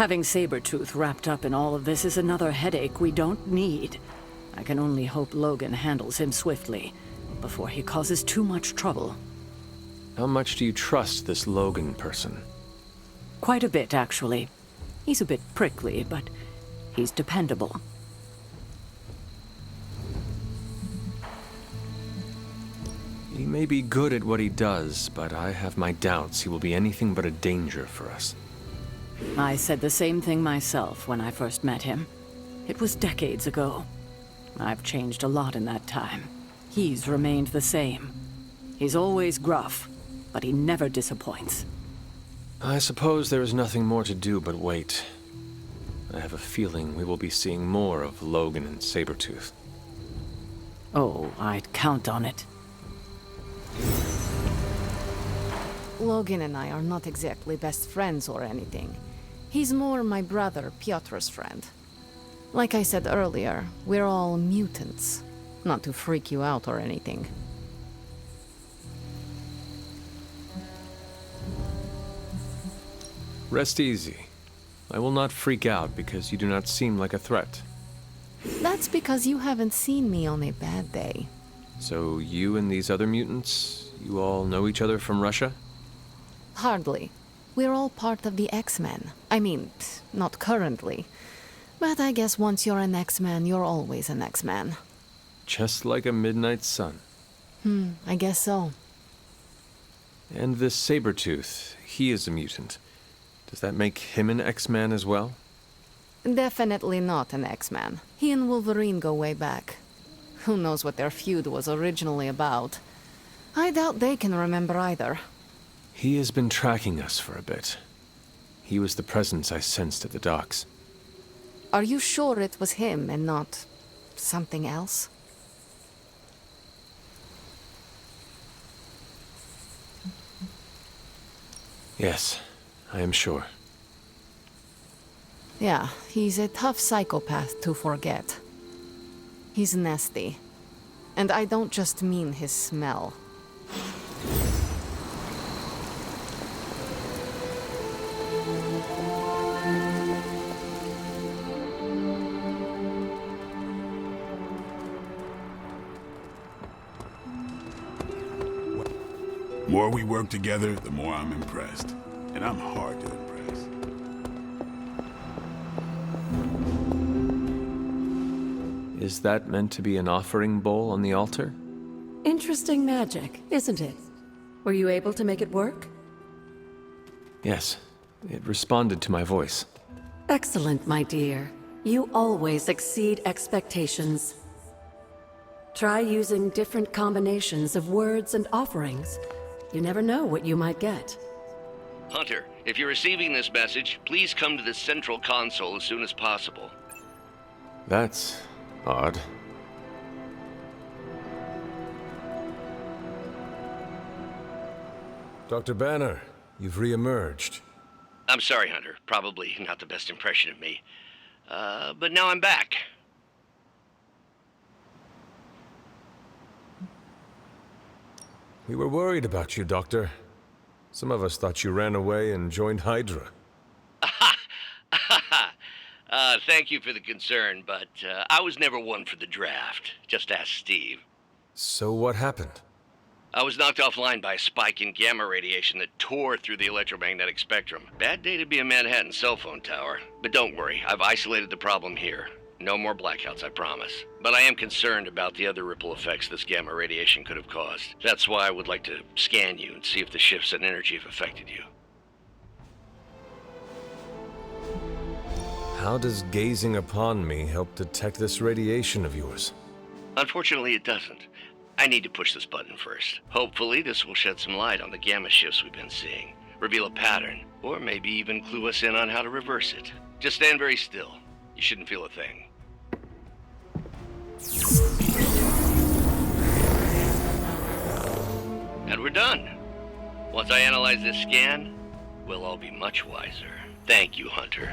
Having Sabretooth wrapped up in all of this is another headache we don't need. I can only hope Logan handles him swiftly, before he causes too much trouble. How much do you trust this Logan person? Quite a bit, actually. He's a bit prickly, but he's dependable. He may be good at what he does, but I have my doubts he will be anything but a danger for us. I said the same thing myself when I first met him. It was decades ago. I've changed a lot in that time. He's remained the same. He's always gruff, but he never disappoints. I suppose there is nothing more to do but wait. I have a feeling we will be seeing more of Logan and Sabretooth. Oh, I'd count on it. Logan and I are not exactly best friends or anything. He's more my brother Piotr's friend. Like I said earlier, we're all mutants. Not to freak you out or anything. Rest easy. I will not freak out because you do not seem like a threat. That's because you haven't seen me on a bad day. So you and these other mutants, you all know each other from Russia? Hardly. We're all part of the X-Men. I mean, not currently. But I guess once you're an X-Man, you're always an X-Man. Just like a midnight sun. I guess so. And this Sabretooth, he is a mutant. Does that make him an X-Man as well? Definitely not an X-Man. He and Wolverine go way back. Who knows what their feud was originally about? I doubt they can remember either. He has been tracking us for a bit. He was the presence I sensed at the docks. Are you sure it was him and not something else? Yes, I am sure. Yeah, he's a tough psychopath to forget. He's nasty. And I don't just mean his smell. The more we work together, the more I'm impressed. And I'm hard to impress. Is that meant to be an offering bowl on the altar? Interesting magic, isn't it? Were you able to make it work? Yes, it responded to my voice. Excellent, my dear. You always exceed expectations. Try using different combinations of words and offerings. You never know what you might get. Hunter, if you're receiving this message, please come to the central console as soon as possible. That's odd. Dr. Banner, you've re-emerged. I'm sorry, Hunter. Probably not the best impression of me. But now I'm back. We were worried about you, Doctor. Some of us thought you ran away and joined Hydra. Thank you for the concern, but I was never one for the draft. Just ask Steve. So what happened? I was knocked offline by a spike in gamma radiation that tore through the electromagnetic spectrum. Bad day to be a Manhattan cell phone tower. But don't worry, I've isolated the problem here. No more blackouts, I promise. But I am concerned about the other ripple effects this gamma radiation could have caused. That's why I would like to scan you and see if the shifts in energy have affected you. How does gazing upon me help detect this radiation of yours? Unfortunately, it doesn't. I need to push this button first. Hopefully, this will shed some light on the gamma shifts we've been seeing, reveal a pattern, or maybe even clue us in on how to reverse it. Just stand very still. You shouldn't feel a thing. And we're done. Once I analyze this scan, we'll all be much wiser. Thank you, Hunter.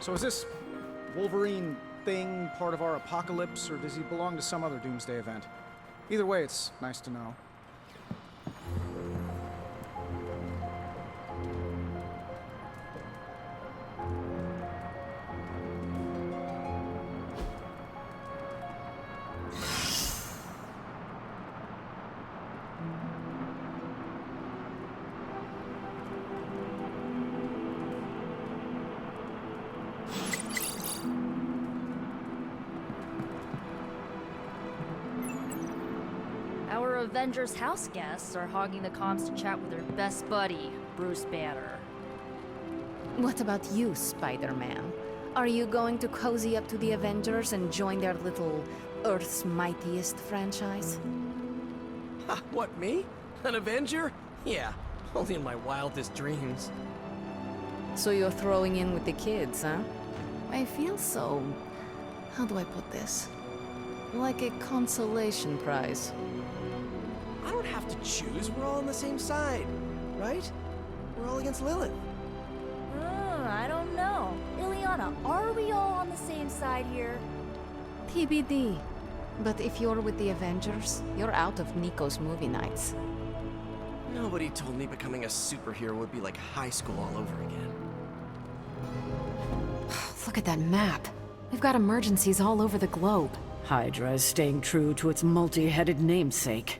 So is this Wolverine thing part of our apocalypse, or does he belong to some other doomsday event? Either way, it's nice to know. Our Avengers house guests are hogging the comms to chat with their best buddy, Bruce Banner. What about you, Spider-Man? Are you going to cozy up to the Avengers and join their little Earth's Mightiest franchise? Ha, what, me? An Avenger? Yeah, only in my wildest dreams. So you're throwing in with the kids, huh? I feel so... how do I put this? Like a consolation prize. I don't have to choose, we're all on the same side, right? We're all against Lilith. I don't know. Ileana, are we all on the same side here? TBD. But if you're with the Avengers, you're out of Nico's movie nights. Nobody told me becoming a superhero would be like high school all over again. Look at that map. We've got emergencies all over the globe. Hydra is staying true to its multi-headed namesake.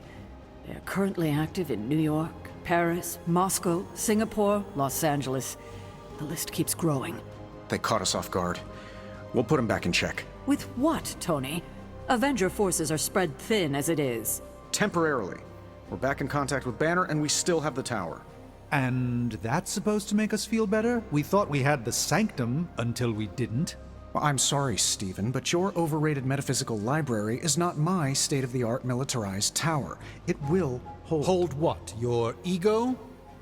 They're currently active in New York, Paris, Moscow, Singapore, Los Angeles. The list keeps growing. They caught us off guard. We'll put them back in check. With what, Tony? Avenger forces are spread thin as it is. Temporarily. We're back in contact with Banner, and we still have the tower. And that's supposed to make us feel better? We thought we had the Sanctum until we didn't. Well, I'm sorry, Stephen, but your overrated metaphysical library is not my state-of-the-art militarized tower. It will hold... Hold what? Your ego?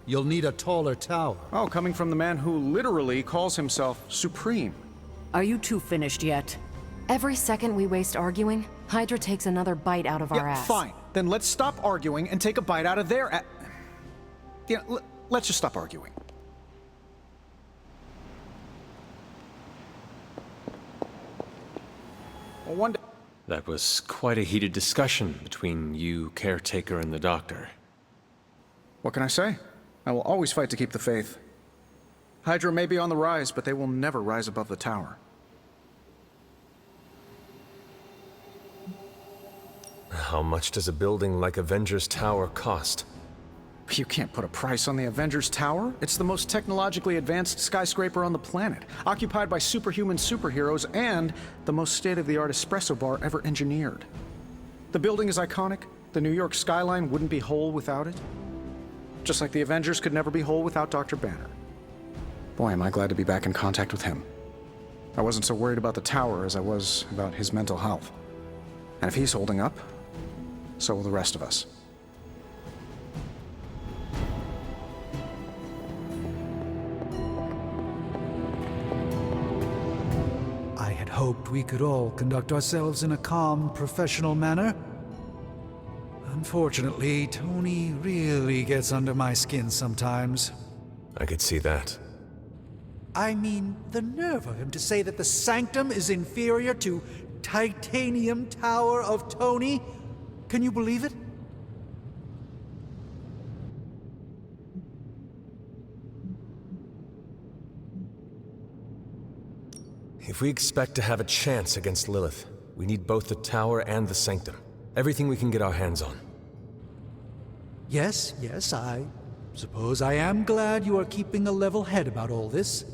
You'll need a taller tower. Oh, coming from the man who literally calls himself Supreme. Are you two finished yet? Every second we waste arguing, Hydra takes another bite out of our ass. Fine. Then let's stop arguing and take a bite out of their let's just stop arguing. Well, one day... That was quite a heated discussion between you, Caretaker, and the Doctor. What can I say? I will always fight to keep the faith. Hydra may be on the rise, but they will never rise above the tower. How much does a building like Avengers Tower cost? You can't put a price on the Avengers Tower. It's the most technologically advanced skyscraper on the planet, occupied by superhuman superheroes and the most state-of-the-art espresso bar ever engineered. The building is iconic. The New York skyline wouldn't be whole without it. Just like the Avengers could never be whole without Dr. Banner. Boy, am I glad to be back in contact with him. I wasn't so worried about the tower as I was about his mental health. And if he's holding up, so will the rest of us. I had hoped we could all conduct ourselves in a calm, professional manner. Unfortunately, Tony really gets under my skin sometimes. I could see that. I mean, the nerve of him to say that the Sanctum is inferior to Titanium Tower of Tony. Can you believe it? If we expect to have a chance against Lilith, we need both the tower and the Sanctum. Everything we can get our hands on. Yes, I suppose I am glad you are keeping a level head about all this.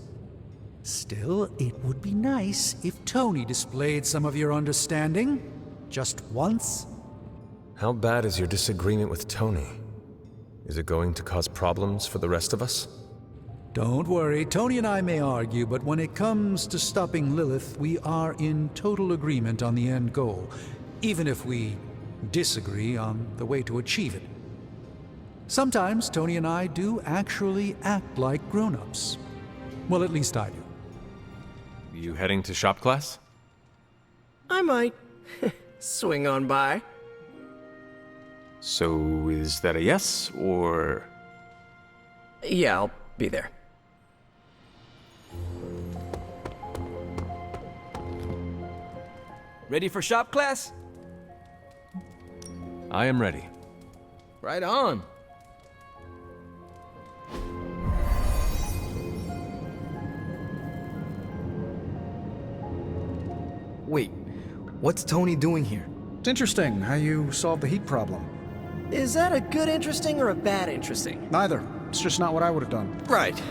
Still, it would be nice if Tony displayed some of your understanding. Just once. How bad is your disagreement with Tony? Is it going to cause problems for the rest of us? Don't worry, Tony and I may argue, but when it comes to stopping Lilith, we are in total agreement on the end goal, even if we disagree on the way to achieve it. Sometimes Tony and I do actually act like grown-ups. Well, at least I do. You heading to shop class? I might. Swing on by. So is that a yes, or...? Yeah, I'll be there. Ready for shop class? I am ready. Right on. Wait, what's Tony doing here? It's interesting how you solved the heat problem. Is that a good interesting or a bad interesting? Neither. It's just not what I would have done. Right.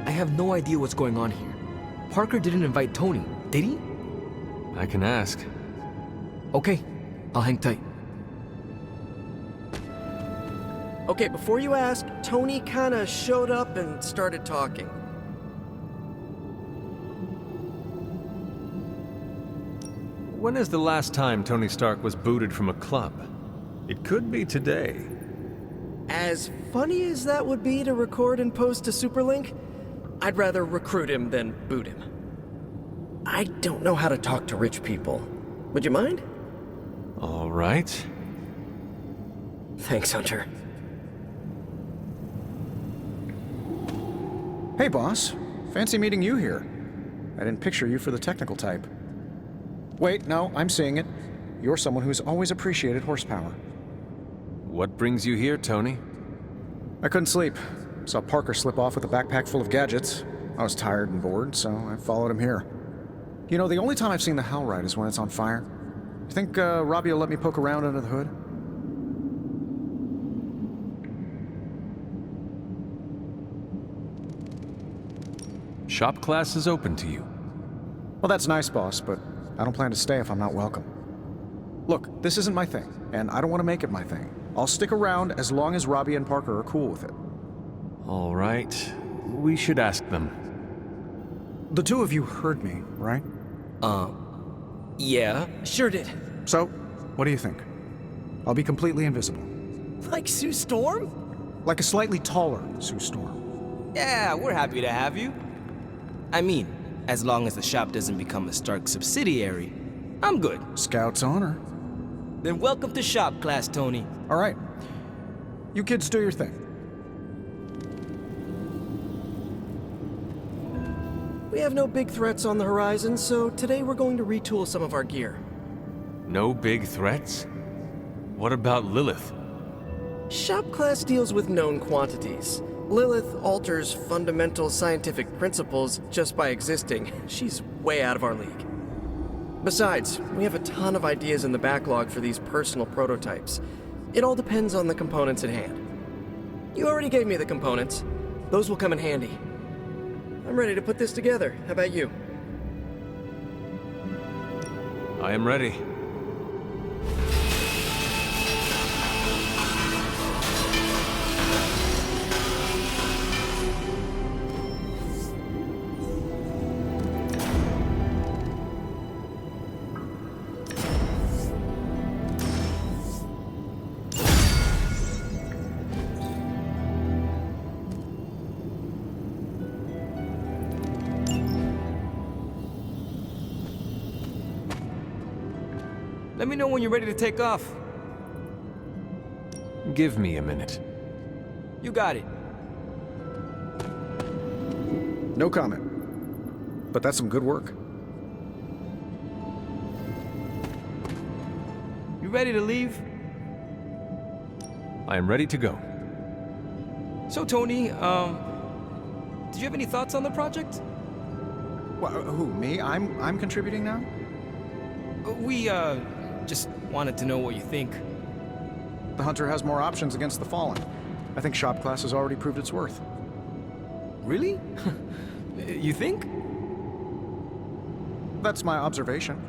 I have no idea what's going on here. Parker didn't invite Tony, did he? I can ask. Okay, I'll hang tight. Okay, before you ask, Tony kinda showed up and started talking. When is the last time Tony Stark was booted from a club? It could be today. As funny as that would be to record and post to Superlink, I'd rather recruit him than boot him. I don't know how to talk to rich people. Would you mind? All right. Thanks, Hunter. Hey, boss. Fancy meeting you here. I didn't picture you for the technical type. Wait, no, I'm seeing it. You're someone who's always appreciated horsepower. What brings you here, Tony? I couldn't sleep. Saw Parker slip off with a backpack full of gadgets. I was tired and bored, so I followed him here. You know, the only time I've seen the Hell Ride is when it's on fire. You think Robbie will let me poke around under the hood? Shop class is open to you. Well, that's nice, boss, but I don't plan to stay if I'm not welcome. Look, this isn't my thing, and I don't want to make it my thing. I'll stick around as long as Robbie and Parker are cool with it. All right. We should ask them. The two of you heard me, right? Yeah, sure did. So, what do you think? I'll be completely invisible. Like Sue Storm? Like a slightly taller Sue Storm. Yeah, we're happy to have you. I mean, as long as the shop doesn't become a Stark subsidiary, I'm good. Scout's honor. Then welcome to shop class, Tony. All right. You kids do your thing. We have no big threats on the horizon, so today we're going to retool some of our gear. No big threats? What about Lilith? Shop class deals with known quantities. Lilith alters fundamental scientific principles just by existing. She's way out of our league. Besides, we have a ton of ideas in the backlog for these personal prototypes. It all depends on the components at hand. You already gave me the components. Those will come in handy. I'm ready to put this together. How about you? I am ready. Let me know when you're ready to take off. Give me a minute. You got it. No comment. But that's some good work. You ready to leave? I am ready to go. So, Tony, did you have any thoughts on the project? Who, me? I'm contributing now? We, just wanted to know what you think. The Hunter has more options against the Fallen. I think shop class has already proved its worth. Really? You think? That's my observation.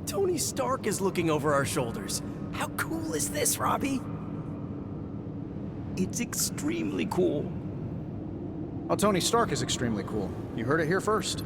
Tony Stark is looking over our shoulders. How cool is this, Robbie? It's extremely cool. Oh, Tony Stark is extremely cool. You heard it here first.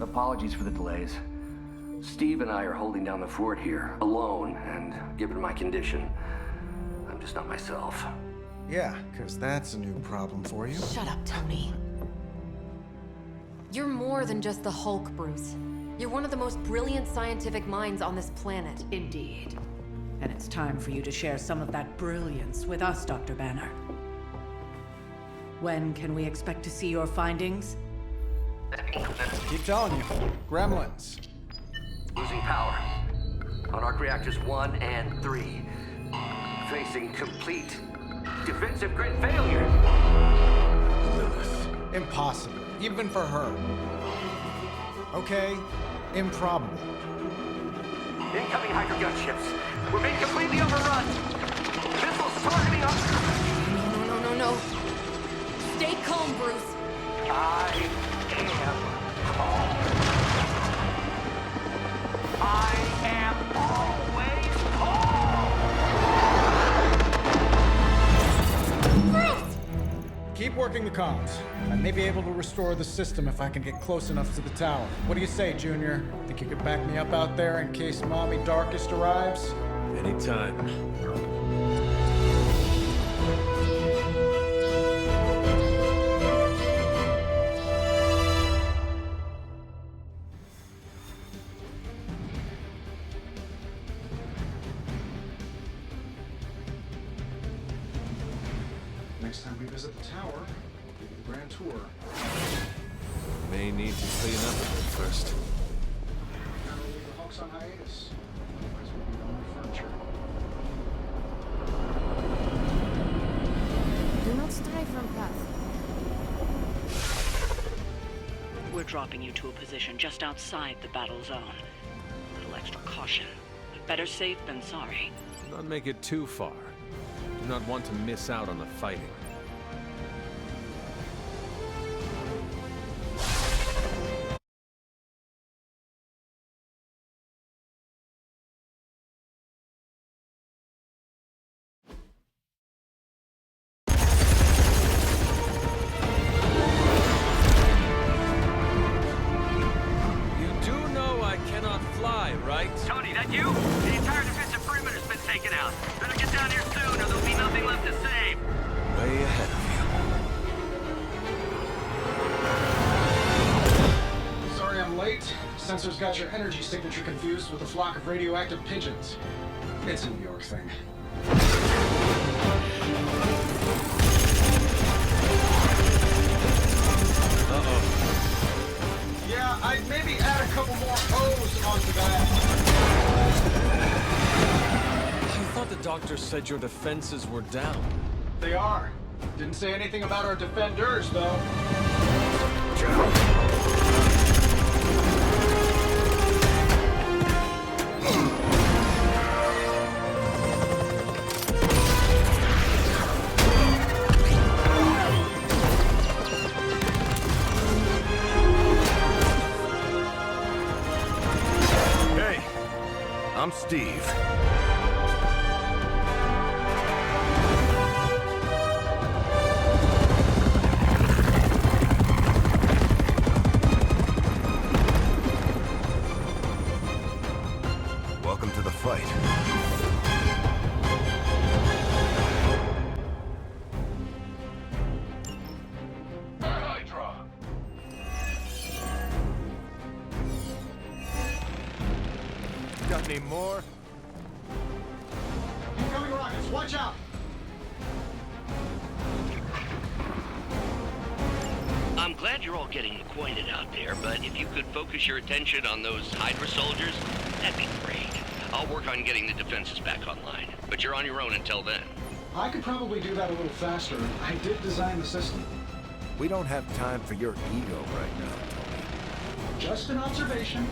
Apologies for the delays. Steve and I are holding down the fort here, alone, and given my condition, I'm just not myself. Yeah, because that's a new problem for you. Shut up, Tony. You're more than just the Hulk, Bruce. You're one of the most brilliant scientific minds on this planet. Indeed. And it's time for you to share some of that brilliance with us, Dr. Banner. When can we expect to see your findings? Keep telling you. Gremlins. Losing power. On arc reactors 1 and 3. Facing complete defensive grid failure. Lilith. Impossible. Even for her. Okay. Improbable. Incoming Hydra gunships. We're being completely overrun. Missiles targeting us. No. Stay calm, Bruce. I am calm. I am always calm. Bruce! Keep working the comms. I may be able to restore the system if I can get close enough to the tower. What do you say, Junior? Think you could back me up out there in case Mommy Darkest arrives? Anytime. Next time we visit the tower, we'll give you the grand tour. May need to clean up a bit first. Gotta leave the Hulks on hiatus. Otherwise we'll be on furniture. Do not stray from path. We're dropping you to a position just outside the battle zone. A little extra caution, but better safe than sorry. Do not make it too far. Do not want to miss out on the fighting. You do know I cannot fly, right? Tony, that you? The entire defensive perimeter's been taken out. Better get down here soon or there'll be nothing left to save. Way ahead of you. Sorry I'm late. Sensors got your energy signature confused with a flock of radioactive pigeons. It's a New York thing. Uh-oh. Yeah, I'd maybe add a couple more O's onto that. I thought the doctor said your defenses were down. They are. Didn't say anything about our defenders, though. Hey, I'm Steve. Welcome to the fight. Hydra. Got any more? Incoming rockets, watch out! I'm glad you're all getting acquainted out there, but if you could focus your attention on those Hydra soldiers, that'd be great. I'll work on getting the defenses back online, but you're on your own until then. I could probably do that a little faster. I did design the system. We don't have time for your ego right now, Tony. Just an observation.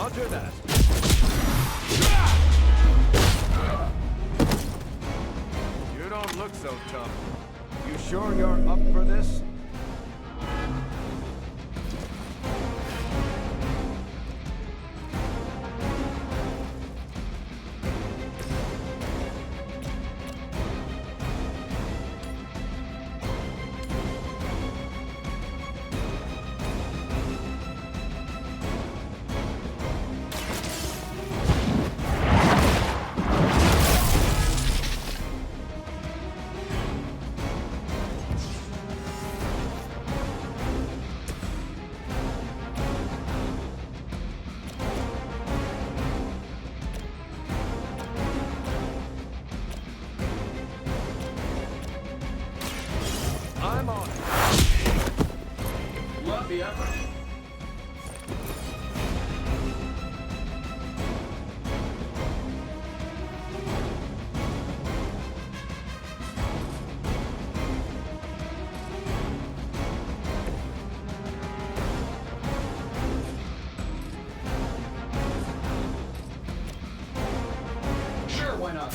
Roger that. You don't look so tough. You sure you're up for this? I'm on it. Love the effort. Sure, why not?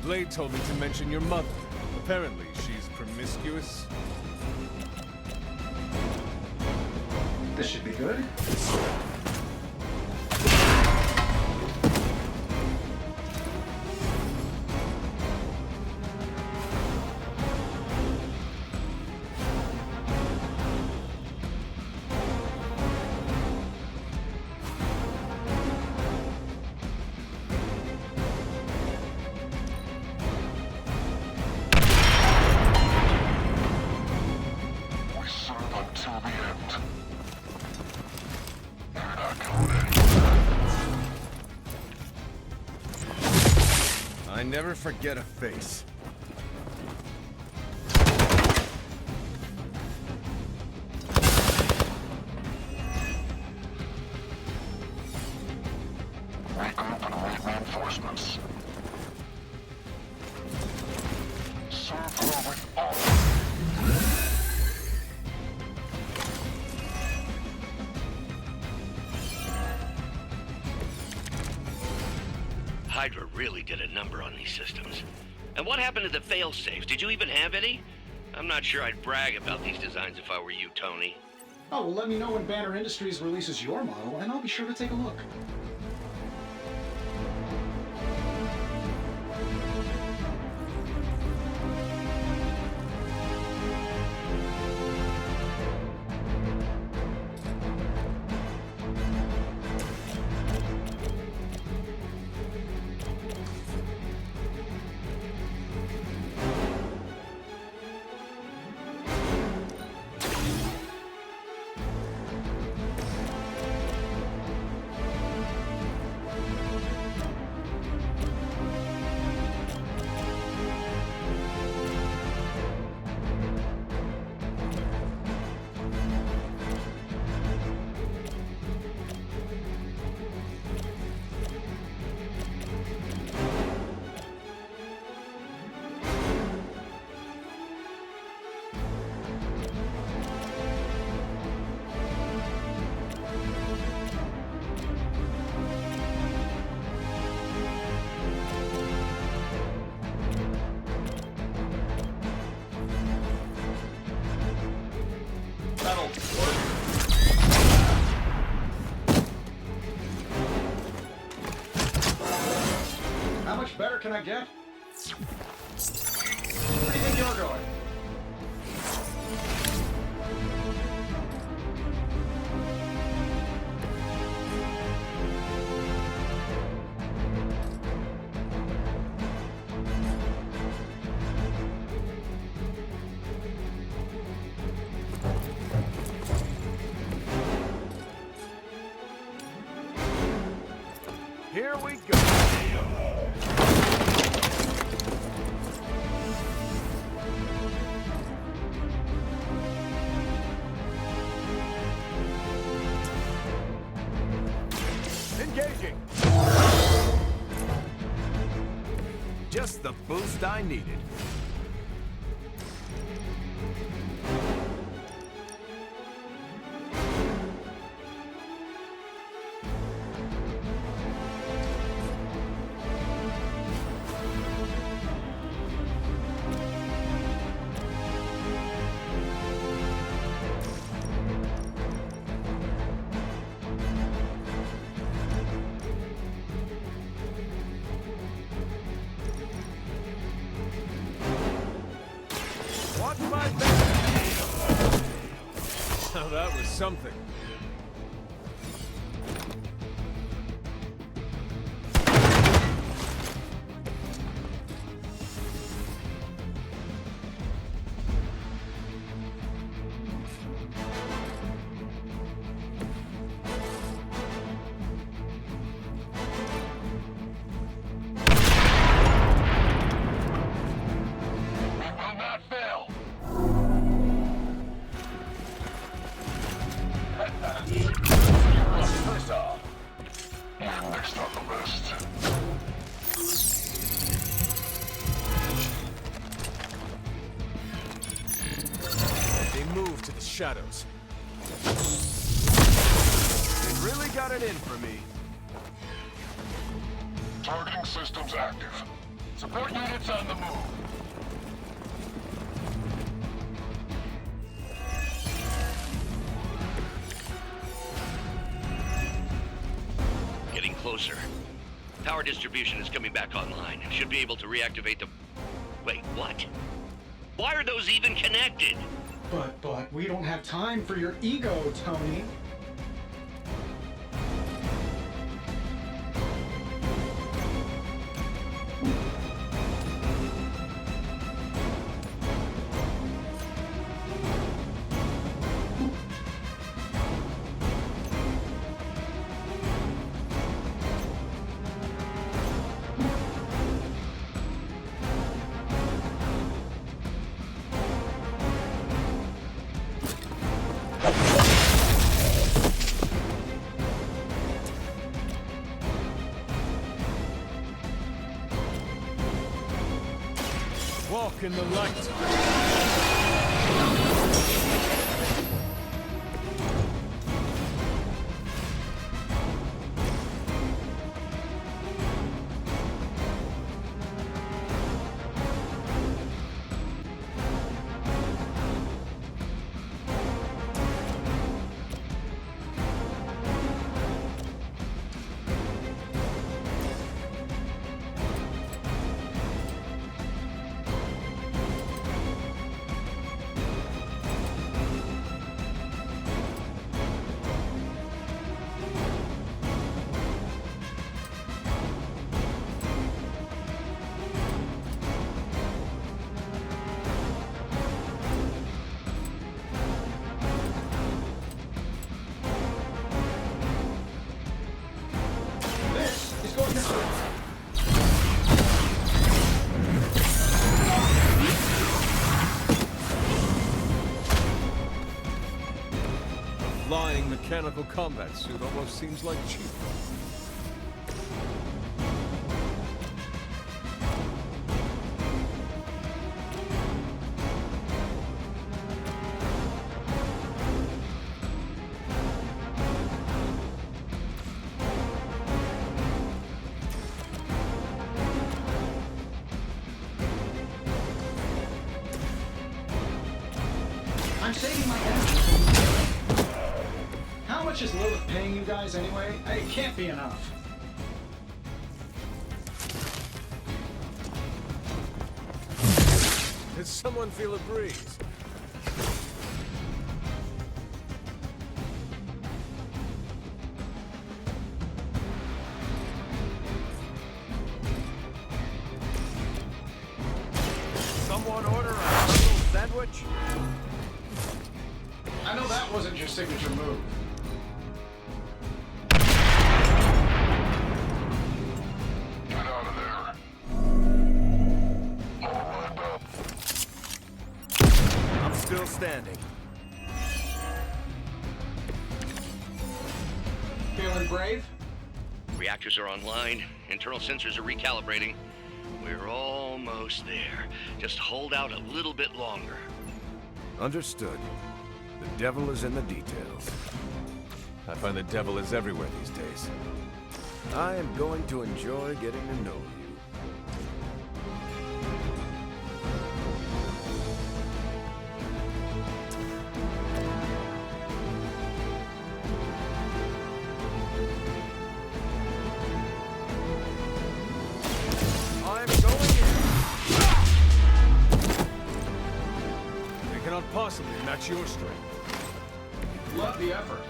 Blade told me to mention your mother. Apparently, she's promiscuous. This should be good. I never forget a face. Regroup and await reinforcements. Serve with all. Hydra really did a number on these systems. And what happened to the fail-safes? Did you even have any? I'm not sure I'd brag about these designs if I were you, Tony. Oh, well, let me know when Banner Industries releases your model, and I'll be sure to take a look. How much better can I get? Where do you think you're going? Here we go. Engaging. Just the boost I needed. Watch my back. Now that was something. Next on the list. They move to the shadows. They really got it in for me. Targeting systems active. Support units on the move. Getting closer. Power distribution is coming back online. Should be able to reactivate the... Wait, what? Why are those even connected? But we don't have time for your ego, Tony. Walk in the light. Flying mechanical combat suit almost seems like cheap. I'm saving my energy. How much is Lilith paying you guys anyway? It can't be enough. Did someone feel a breeze? Someone order a little sandwich? I know that wasn't your signature move. standing. Feeling brave? Reactors are online. Internal sensors are recalibrating. We're almost there. Just hold out a little bit longer. Understood. The devil is in the details. I find the devil is everywhere these days. I am going to enjoy getting to know you. Possibly match your strength. Love the effort.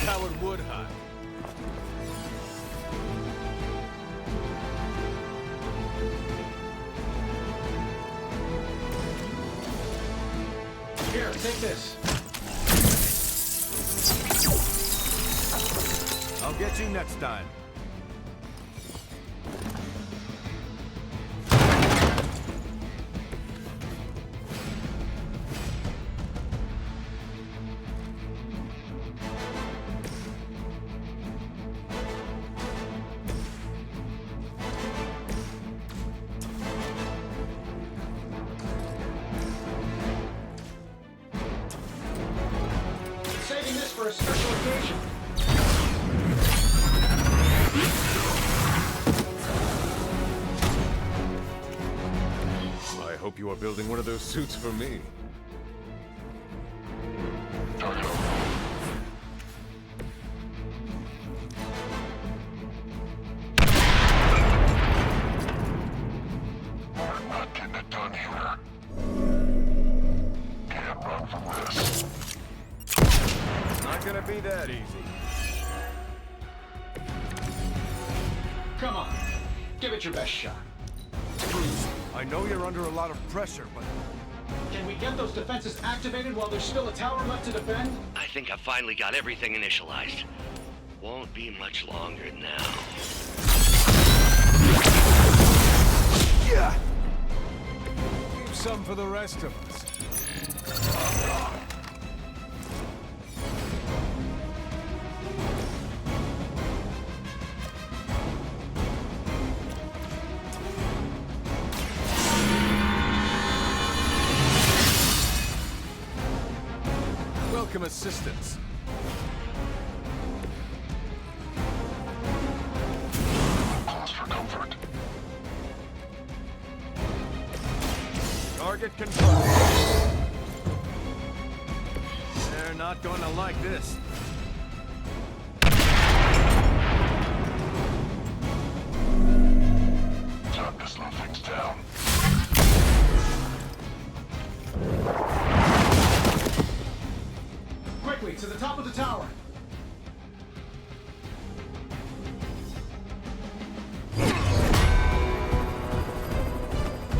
Coward would hide. Here, take this. I'll get you next time. Saving this for a special occasion. I hope you are building one of those suits for me. We're not getting it done here. Can't run from this. Not gonna be that easy. Come on, give it your best shot. I know you're under a lot of pressure, but Can we get those defenses activated while there's still a tower left to defend? I think I finally got everything initialized. Won't be much longer now. Yeah. Keep some for the rest of us. Welcome assistance. Calls for comfort. target confirmed. They're not going to like this. Time to slow things down. Quickly, to the top of the tower.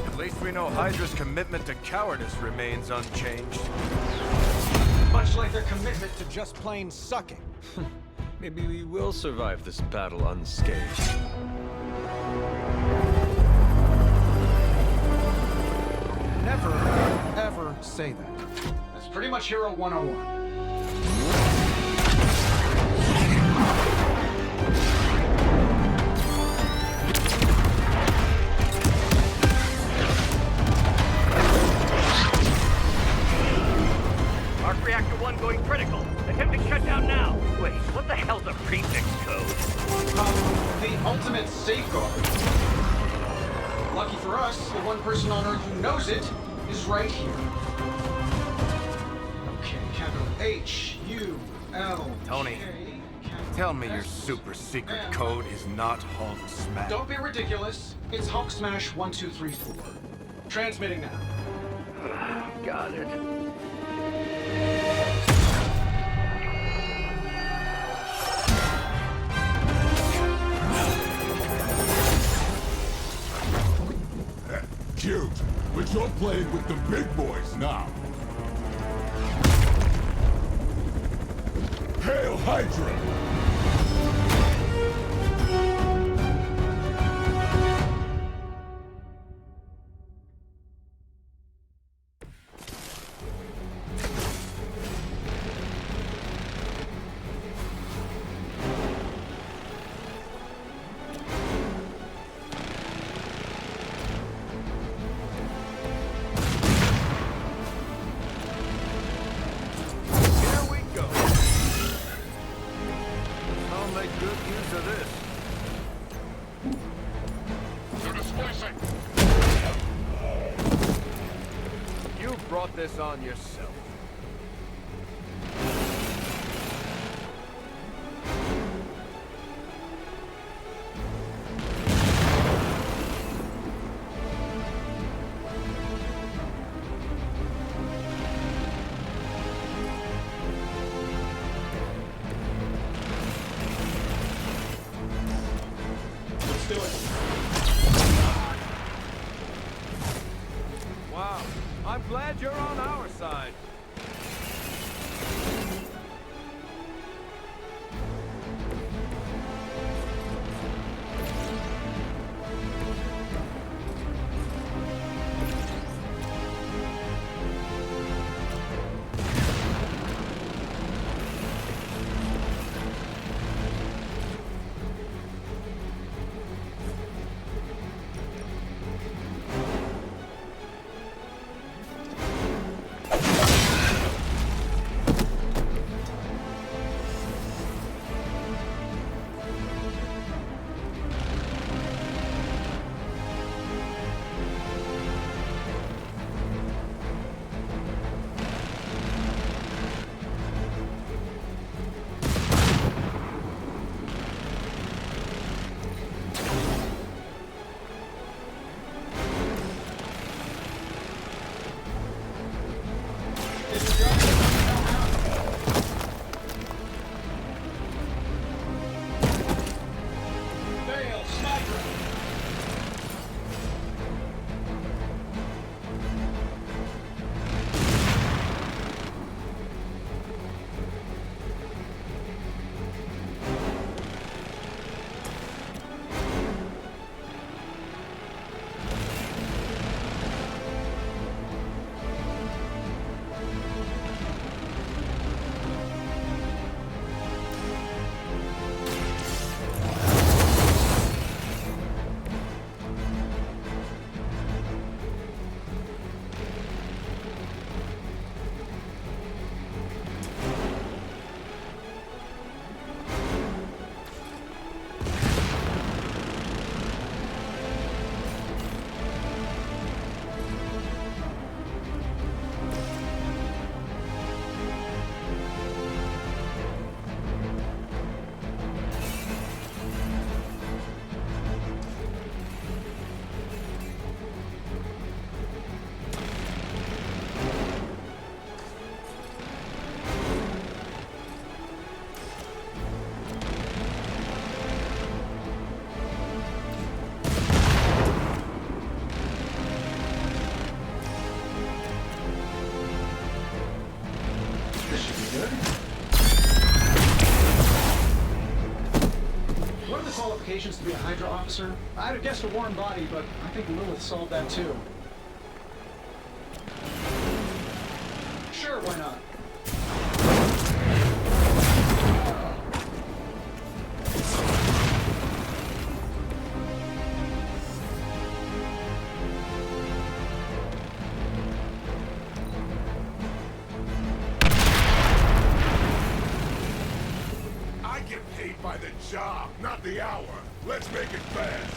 At least we know Hydra's commitment to cowardice remains unchanged. Much like their commitment to just plain sucking. Maybe we will survive this battle unscathed. Never, ever say that. That's pretty much Hero 101. Arc Reactor 1 going critical. Attempting shutdown now. Wait, what the hell's a prefix code? The ultimate safeguard. Lucky for us, the one person on Earth who knows it is right here. Okay, capital H-U-L. Tony, tell me your super secret code is not Hulk Smash. Don't be ridiculous. It's Hulk Smash 1234. Transmitting now. Got it. playing with the big boys now. Hail Hydra! This on yourself. Let's do it. Wow. I'm glad you're on our side. What are the qualifications to be a Hydra officer? I'd have guessed a warm body, but I think Lilith solved that too. Sure, why not? By the job, not the hour. Let's make it fast.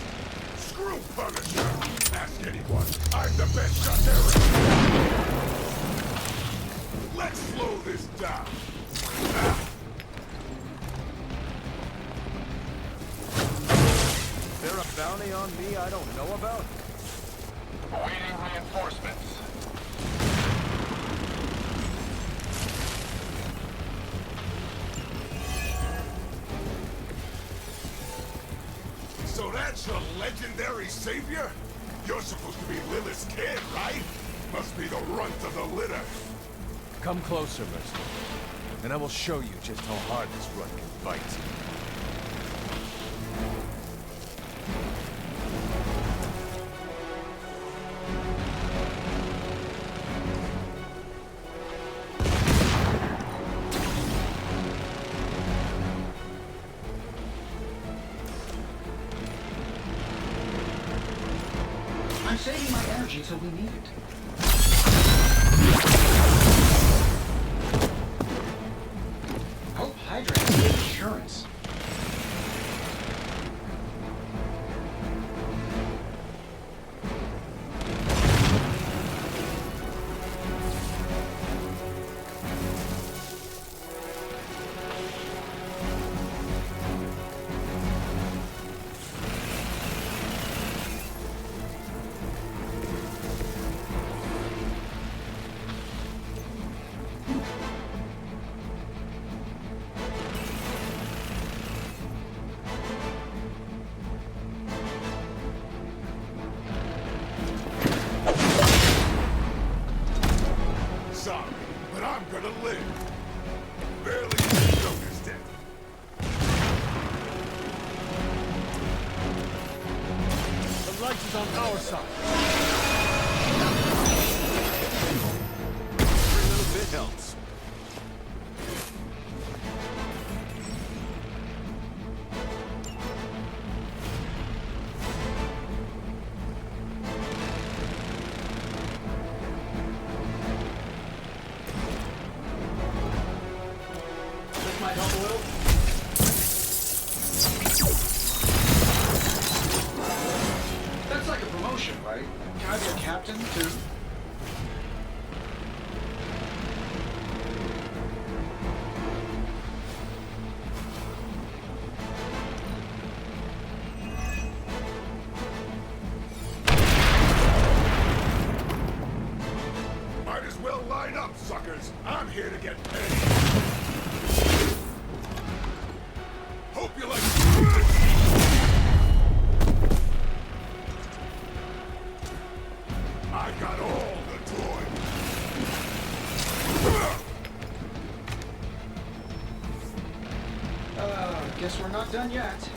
Screw Punisher. Ask anyone. I'm the best shot there is. Let's slow this down. Is there a bounty on me I don't know about? Awaiting reinforcements. So that's your legendary savior? You're supposed to be Lilith's kid, right? must be the runt of the litter. Come closer, mister, and I will show you just how hard this runt can bite. I'm saving my energy till we need it. Hope Hydra has good insurance. Sorry, but I'm gonna live. Barely even noticed it. The light is on our side. Every little bit helps. This might help a little. That's like a promotion, right? Can I be a captain, too? Might as well line up, suckers. I'm here to get paid. Hope you like I got all the toys. Guess we're not done yet.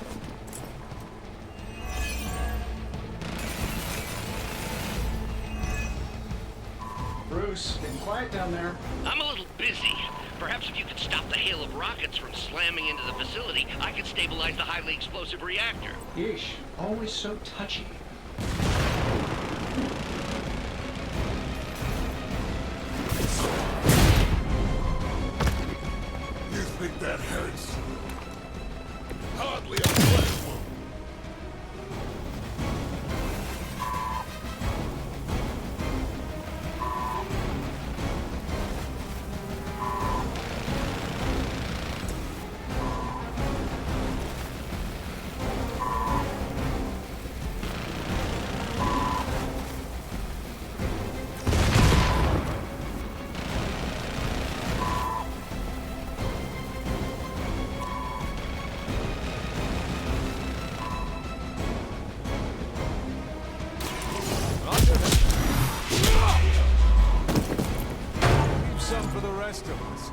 Bruce, getting quiet down there. I'm a little busy. Perhaps if you could stop the hail of rockets from slamming into the facility, I could stabilize the highly explosive reactor. Yeesh, always so touchy. You think that hurts? Hardly a flesh wound. Leave some for the rest of us.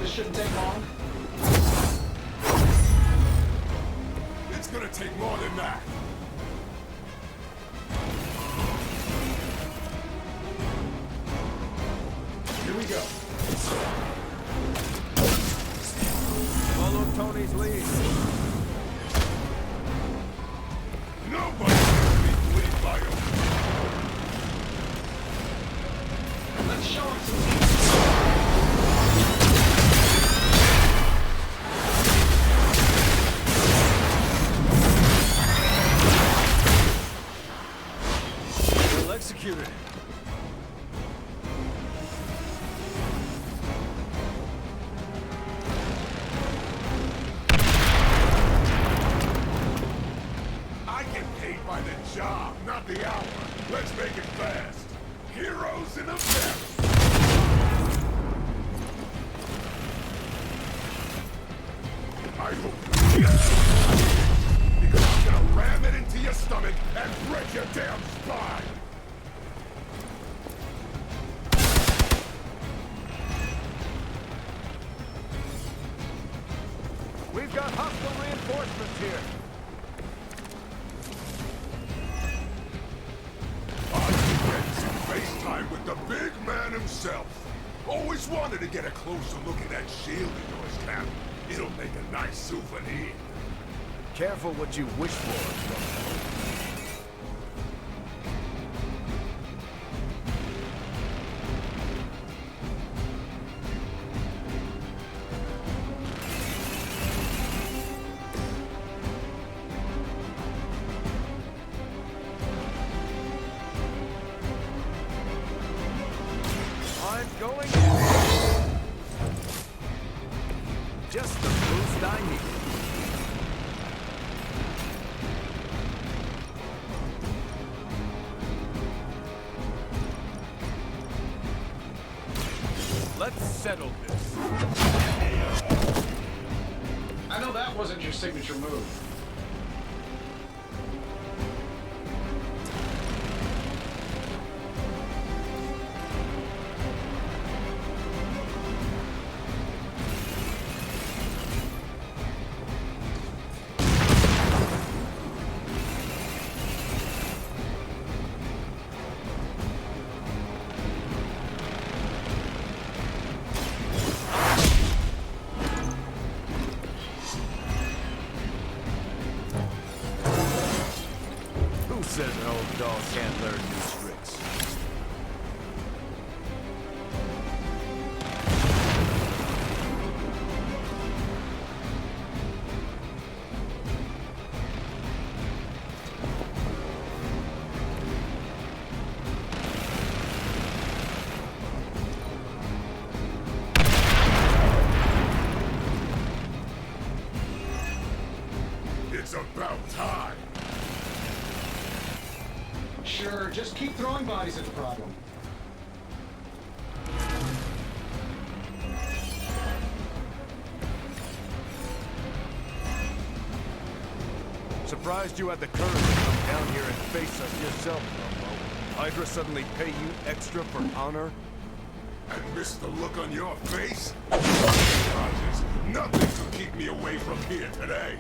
This shouldn't take long. It's gonna take more than that. Here we go. Follow Tony's lead. Nobody's gonna be bleed by him. Let's show him some. Well executed. paid by the job, not the hour. Let's make it fast. Heroes in a vest. I hope you get it. Because I'm gonna ram it into your stomach and break your damn spine. We've got hostile reinforcements here. I can get some face time with the big man himself. Always wanted to get a closer look at that shield of yours, Cap. It'll make a nice souvenir. Careful what you wish for. Going in. Just the boost I need. Let's settle this. I know that wasn't your signature move. Says an old dog can't learn new tricks. It's about time. Sure, just keep throwing bodies at the problem. Surprised you had the courage to come down here and face us yourself, Rumbo. Hydra suddenly pay you extra for honor? And miss the look on your face? Rogers, nothing could keep me away from here today.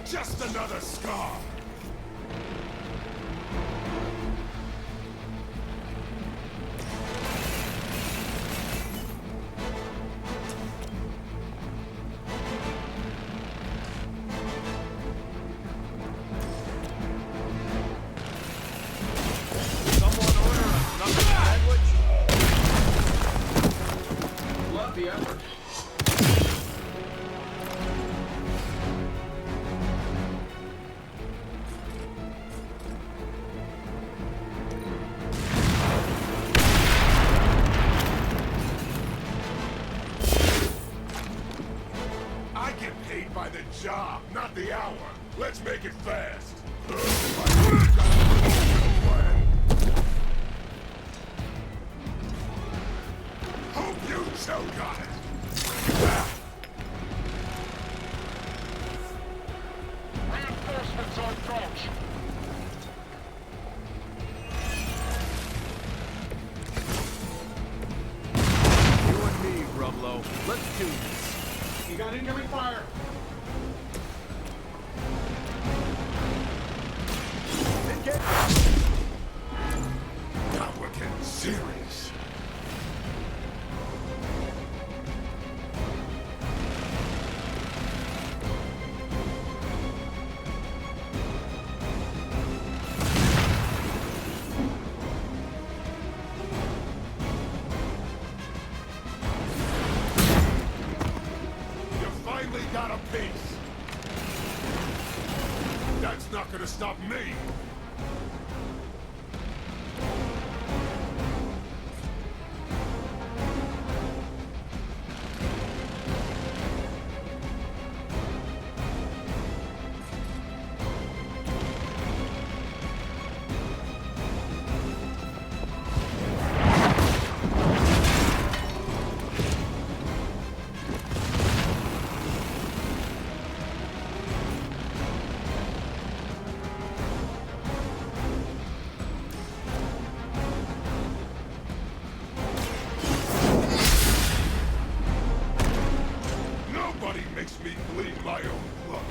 Just another scar. Someone order another sandwich? Love the effort. I get paid by the job, not the hour. Let's make it fast. Hope you choke on it. Reinforcements on approach. You and me, Grublow. Let's do this. You got incoming fire. gonna stop me! Makes me bleed my own blood.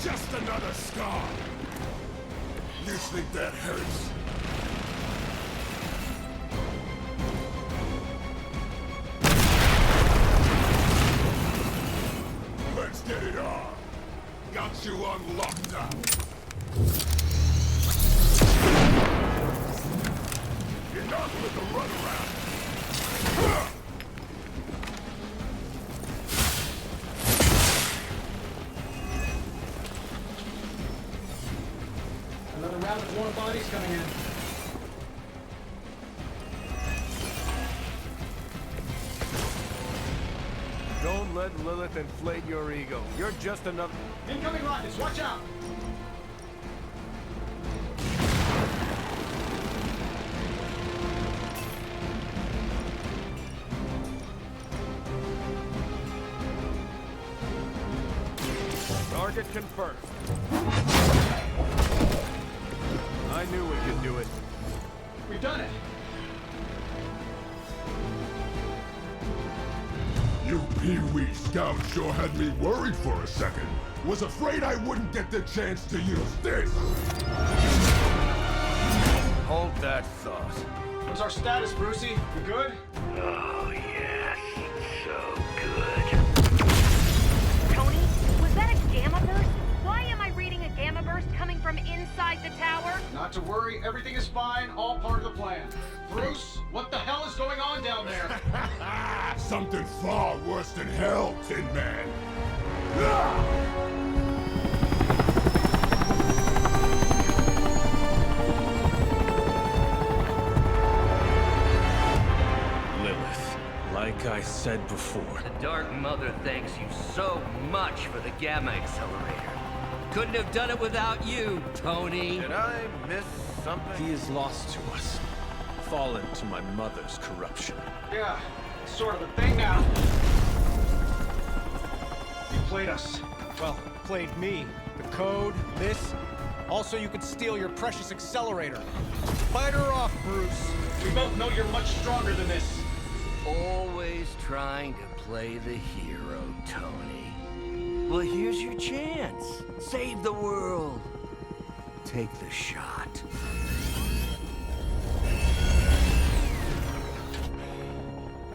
Just another scar. You think that hurts? Let's get it on. Got you on lockdown. Enough with the runaround. Another round of warm bodies coming in. Don't let Lilith inflate your ego. You're just another... Incoming rockets, watch out! Target confirmed. I knew we could do it. We've done it! You pee-wee scouts sure had me worried for a second. Was afraid I wouldn't get the chance to use this. Hold that thought. What's our status, Brucey? We good? Oh, yes. So good. Tony, was that a gamma burst? Why am I reading a gamma burst coming from inside the tower? Not to worry, everything is fine, all part of the plan. Bruce, what the hell is going on down there? Something far worse than hell, Tin Man. Ah! Lilith, like I said before. The Dark Mother thanks you so much for the Gamma Accelerator. Couldn't have done it without you, Tony. Did I miss something? He is lost to us, fallen to my mother's corruption. Yeah, sort of a thing now. You played us. Well, played me. The code, this. Also, you could steal your precious accelerator. Fight her off, Bruce. We both know you're much stronger than this. Always trying to play the hero, Tony. Well, here's your chance. Save the world. Take the shot.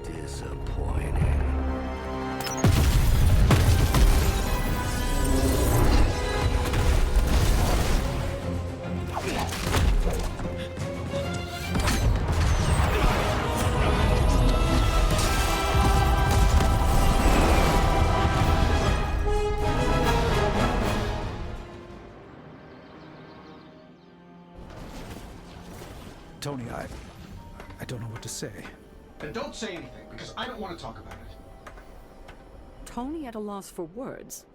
Disappointing. Tony, I don't know what to say. Then don't say anything, because I don't want to talk about it. Tony at a loss for words?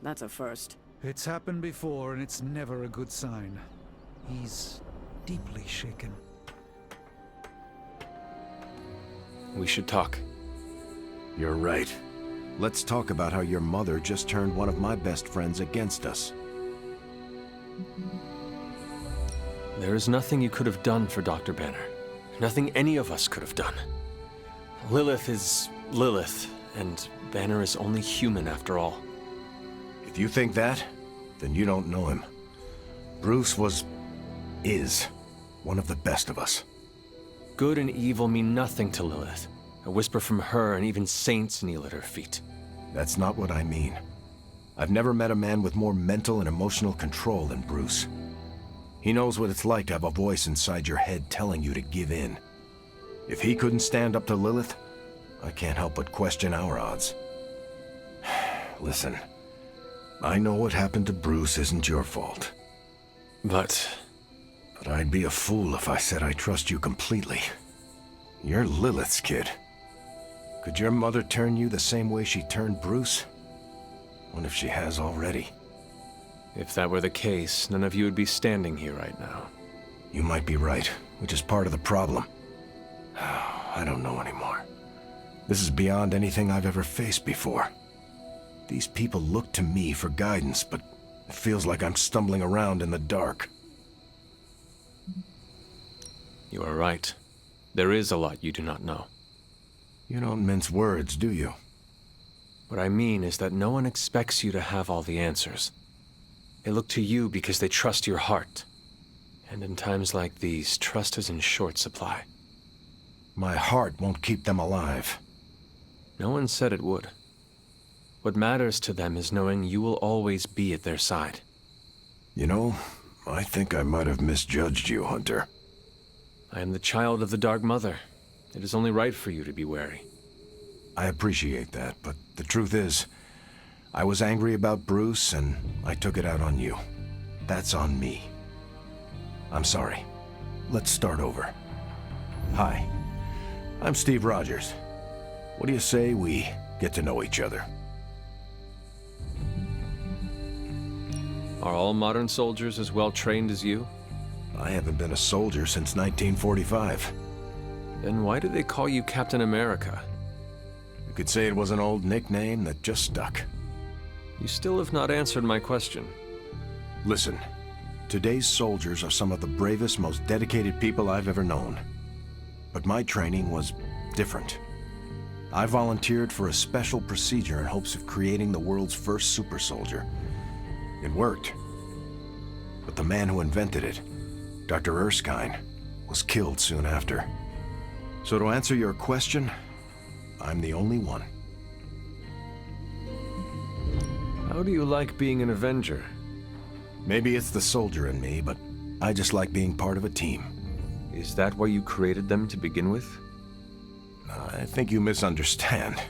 That's a first. It's happened before, and it's never a good sign. He's deeply shaken. We should talk. You're right. Let's talk about how your mother just turned one of my best friends against us. There is nothing you could have done for Dr. Banner. Nothing any of us could have done. Lilith is Lilith, and Banner is only human after all. If you think that, then you don't know him. Bruce is one of the best of us. Good and evil mean nothing to Lilith. A whisper from her and even saints kneel at her feet. That's not what I mean. I've never met a man with more mental and emotional control than Bruce. He knows what it's like to have a voice inside your head telling you to give in. If he couldn't stand up to Lilith, I can't help but question our odds. Listen, I know what happened to Bruce isn't your fault. But I'd be a fool if I said I trust you completely. You're Lilith's kid. Could your mother turn you the same way she turned Bruce? What if she has already? if that were the case, none of you would be standing here right now. You might be right, which is part of the problem. I don't know anymore. This is beyond anything I've ever faced before. These people look to me for guidance, but it feels like I'm stumbling around in the dark. You are right. There is a lot you do not know. You don't mince words, do you? What I mean is that no one expects you to have all the answers. They look to you because they trust your heart. And in times like these, trust is in short supply. My heart won't keep them alive. No one said it would. What matters to them is knowing you will always be at their side. You know, I think I might have misjudged you, Hunter. I am the child of the Dark Mother. It is only right for you to be wary. I appreciate that, but the truth is, I was angry about Bruce, and I took it out on you. That's on me. I'm sorry. Let's start over. Hi, I'm Steve Rogers. What do you say we get to know each other? Are all modern soldiers as well trained as you? I haven't been a soldier since 1945. Then why do they call you Captain America? You could say it was an old nickname that just stuck. You still have not answered my question. Listen, today's soldiers are some of the bravest, most dedicated people I've ever known. But my training was different. I volunteered for a special procedure in hopes of creating the world's first super soldier. It worked. But the man who invented it, Dr. Erskine, was killed soon after. So to answer your question, I'm the only one. How do you like being an Avenger? Maybe it's the soldier in me, but I just like being part of a team. Is that why you created them to begin with? I think you misunderstand.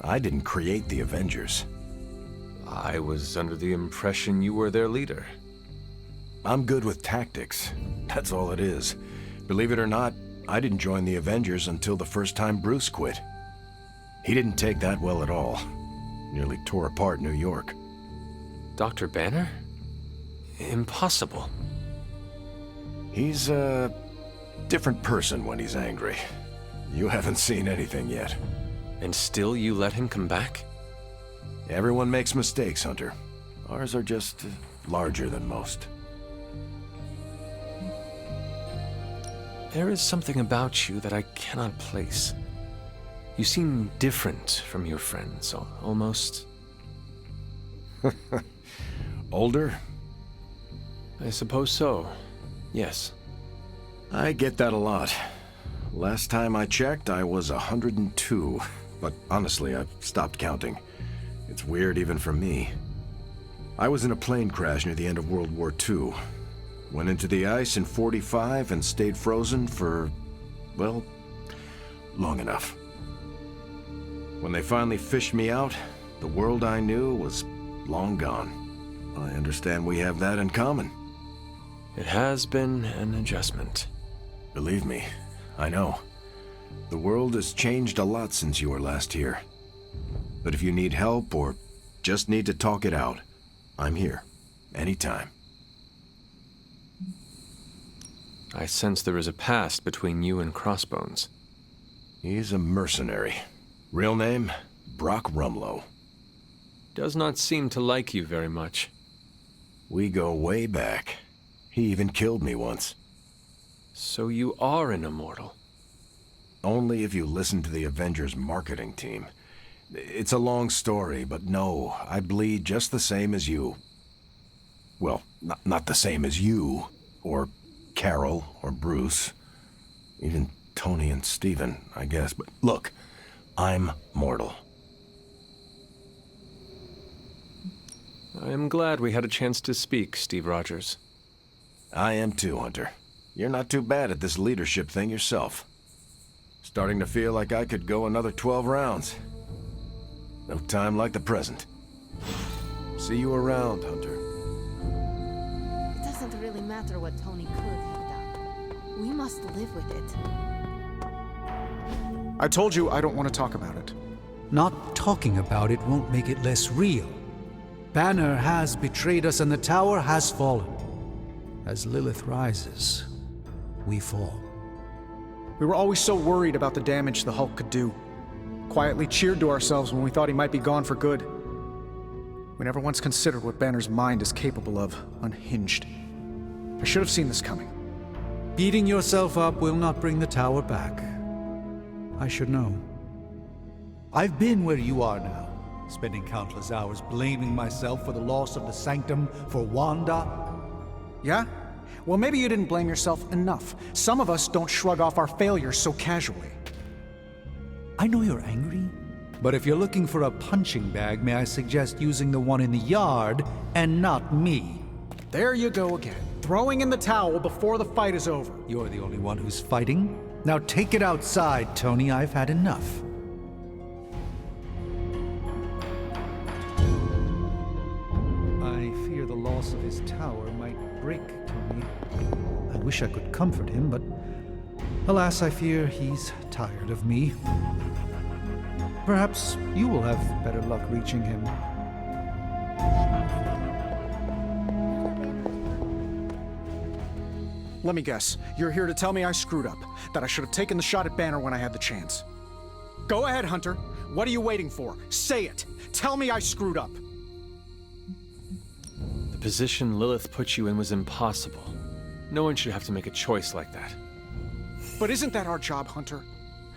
I didn't create the Avengers. I was under the impression you were their leader. I'm good with tactics. That's all it is. Believe it or not, I didn't join the Avengers until the first time Bruce quit. He didn't take that well at all. Nearly tore apart New York. Dr. Banner? Impossible. He's a different person when he's angry. You haven't seen anything yet. And still you let him come back? Everyone makes mistakes, Hunter. Ours are just larger than most. There is something about you that I cannot place. You seem different from your friends, almost... Older? I suppose so, yes. I get that a lot. Last time I checked, I was 102. But honestly, I've stopped counting. It's weird even for me. I was in a plane crash near the end of World War II. Went into the ice in '45 and stayed frozen for, well, long enough. When they finally fished me out, the world I knew was long gone. I understand we have that in common. It has been an adjustment. Believe me, I know. The world has changed a lot since you were last here. But if you need help or just need to talk it out, I'm here, anytime. I sense there is a past between you and Crossbones. He's a mercenary. Real name, Brock Rumlow. Does not seem to like you very much. We go way back. He even killed me once. So you are an immortal? Only if you listen to the Avengers marketing team. It's a long story, but no, I bleed just the same as you. Well, not the same as you, or Carol, or Bruce. Even Tony and Steven, I guess. But look, I'm mortal. I am glad we had a chance to speak, Steve Rogers. I am too, Hunter. You're not too bad at this leadership thing yourself. Starting to feel like I could go another 12 rounds. No time like the present. See you around, Hunter. It doesn't really matter what Tony could have done. We must live with it. I told you I don't want to talk about it. Not talking about it won't make it less real. Banner has betrayed us and the tower has fallen. As Lilith rises, we fall. We were always so worried about the damage the Hulk could do. Quietly cheered to ourselves when we thought he might be gone for good. We never once considered what Banner's mind is capable of, unhinged. I should have seen this coming. Beating yourself up will not bring the tower back. I should know. I've been where you are now, spending countless hours blaming myself for the loss of the Sanctum, for Wanda. Yeah? Well, maybe you didn't blame yourself enough. Some of us don't shrug off our failures so casually. I know you're angry, but if you're looking for a punching bag, may I suggest using the one in the yard and not me? There you go again, throwing in the towel before the fight is over. You're the only one who's fighting. Now take it outside, Tony. I've had enough. I fear the loss of his tower might break Tony. I wish I could comfort him, but alas, I fear he's tired of me. Perhaps you will have better luck reaching him. Let me guess, you're here to tell me I screwed up, that I should have taken the shot at Banner when I had the chance. Go ahead, Hunter. What are you waiting for? Say it. Tell me I screwed up. The position Lilith put you in was impossible. No one should have to make a choice like that. But isn't that our job, Hunter?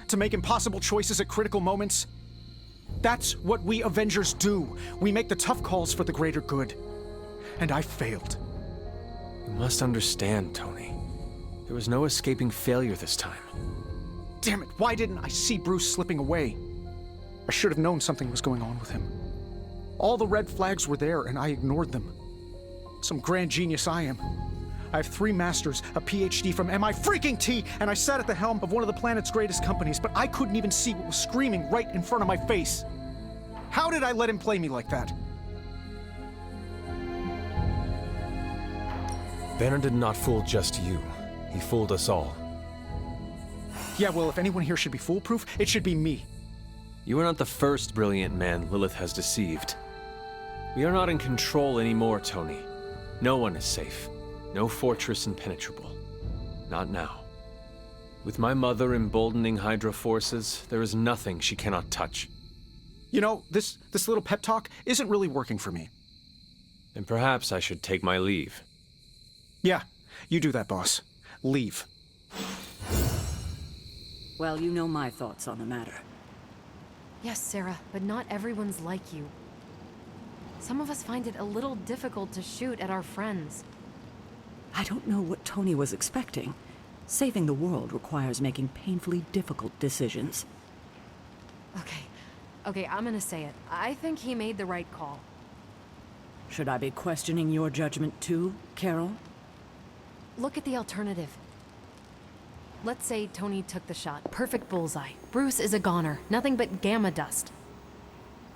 To make impossible choices at critical moments? That's what we Avengers do. We make the tough calls for the greater good. And I failed. You must understand, Tony. There was no escaping failure this time. Damn it, why didn't I see Bruce slipping away? I should have known something was going on with him. All the red flags were there, and I ignored them. Some grand genius I am. I have 3 masters, a PhD from MI-freaking-T, and I sat at the helm of one of the planet's greatest companies, but I couldn't even see what was screaming right in front of my face. How did I let him play me like that? Banner did not fool just you. He fooled us all. Yeah, well, if anyone here should be foolproof, it should be me. You are not the first brilliant man Lilith has deceived. We are not in control anymore, Tony. No one is safe. No fortress impenetrable. Not now. With my mother emboldening Hydra forces, there is nothing she cannot touch. You know, this little pep talk isn't really working for me. And perhaps I should take my leave. Yeah, you do that, boss. Leave. Well, you know my thoughts on the matter. Yes, Sarah, but not everyone's like you. Some of us find it a little difficult to shoot at our friends. I don't know what Tony was expecting. Saving the world requires making painfully difficult decisions. Okay, I'm gonna say it. I think he made the right call. Should I be questioning your judgment too, Carol? Look at the alternative. Let's say Tony took the shot. Perfect bullseye. Bruce is a goner. Nothing but gamma dust.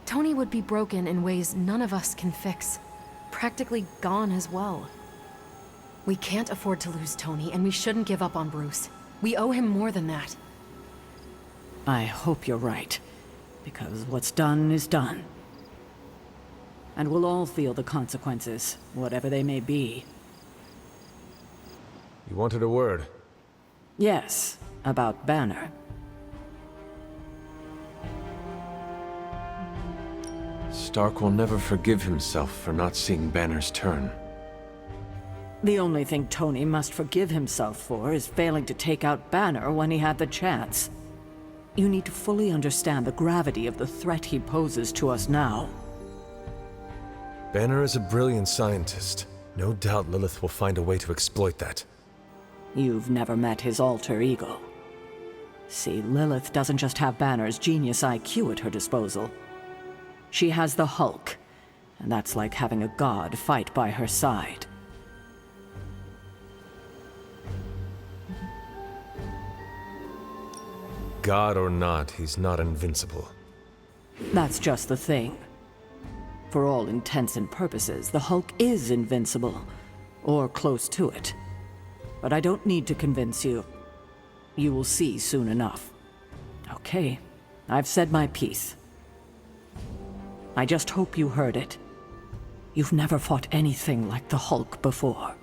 Tony would be broken in ways none of us can fix. Practically gone as well. We can't afford to lose Tony, and we shouldn't give up on Bruce. We owe him more than that. I hope you're right, because what's done is done. And we'll all feel the consequences, whatever they may be. You wanted a word? Yes, about Banner. Stark will never forgive himself for not seeing Banner's turn. The only thing Tony must forgive himself for is failing to take out Banner when he had the chance. You need to fully understand the gravity of the threat he poses to us now. Banner is a brilliant scientist. No doubt Lilith will find a way to exploit that. You've never met his alter ego. See, Lilith doesn't just have Banner's genius IQ at her disposal. She has the Hulk, and that's like having a god fight by her side. God or not, he's not invincible. That's just the thing. For all intents and purposes, the Hulk is invincible, or close to it. But I don't need to convince you. You will see soon enough. Okay, I've said my piece. I just hope you heard it. You've never fought anything like the Hulk before.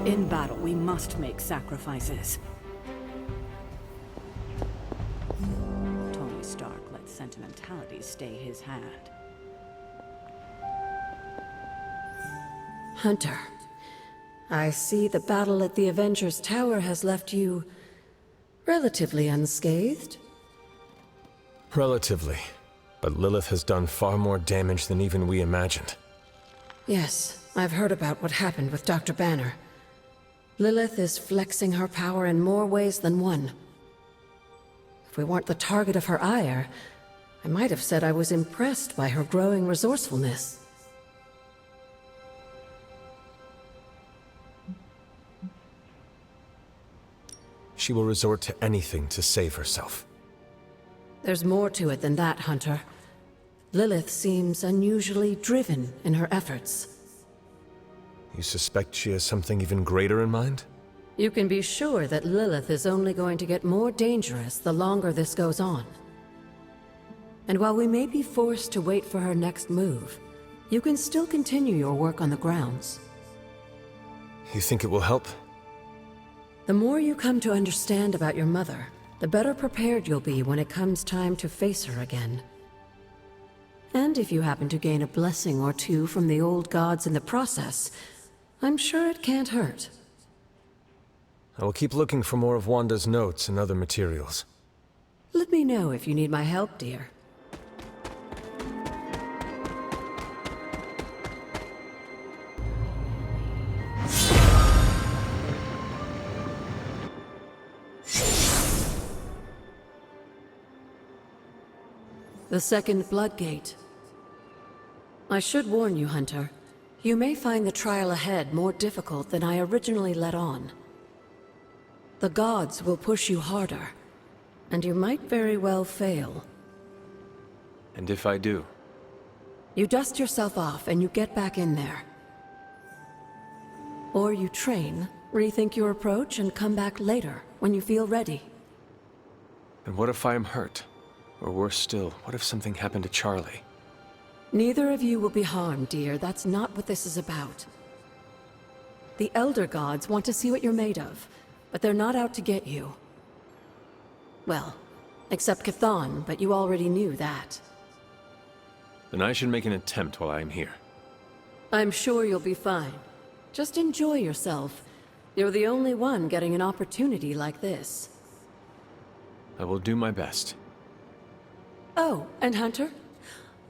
In battle, we must make sacrifices. Tony Stark let sentimentality stay his hand. Hunter, I see the battle at the Avengers Tower has left you relatively unscathed. Relatively. But Lilith has done far more damage than even we imagined. Yes, I've heard about what happened with Dr. Banner. Lilith is flexing her power in more ways than one. If we weren't the target of her ire, I might have said I was impressed by her growing resourcefulness. She will resort to anything to save herself. There's more to it than that, Hunter. Lilith seems unusually driven in her efforts. You suspect she has something even greater in mind? You can be sure that Lilith is only going to get more dangerous the longer this goes on. And while we may be forced to wait for her next move, you can still continue your work on the grounds. You think it will help? The more you come to understand about your mother, the better prepared you'll be when it comes time to face her again. And if you happen to gain a blessing or two from the old gods in the process, I'm sure it can't hurt. I will keep looking for more of Wanda's notes and other materials. Let me know if you need my help, dear. The second Bloodgate. I should warn you, Hunter. You may find the trial ahead more difficult than I originally let on. The gods will push you harder, and you might very well fail. And if I do? You dust yourself off and you get back in there. Or you train, rethink your approach, and come back later, when you feel ready. And what if I am hurt? Or worse still, what if something happened to Charlie? Neither of you will be harmed, dear. That's not what this is about. The Elder Gods want to see what you're made of, but they're not out to get you. Well, except Chthon, but you already knew that. Then I should make an attempt while I am here. I'm sure you'll be fine. Just enjoy yourself. You're the only one getting an opportunity like this. I will do my best. Oh, and Hunter?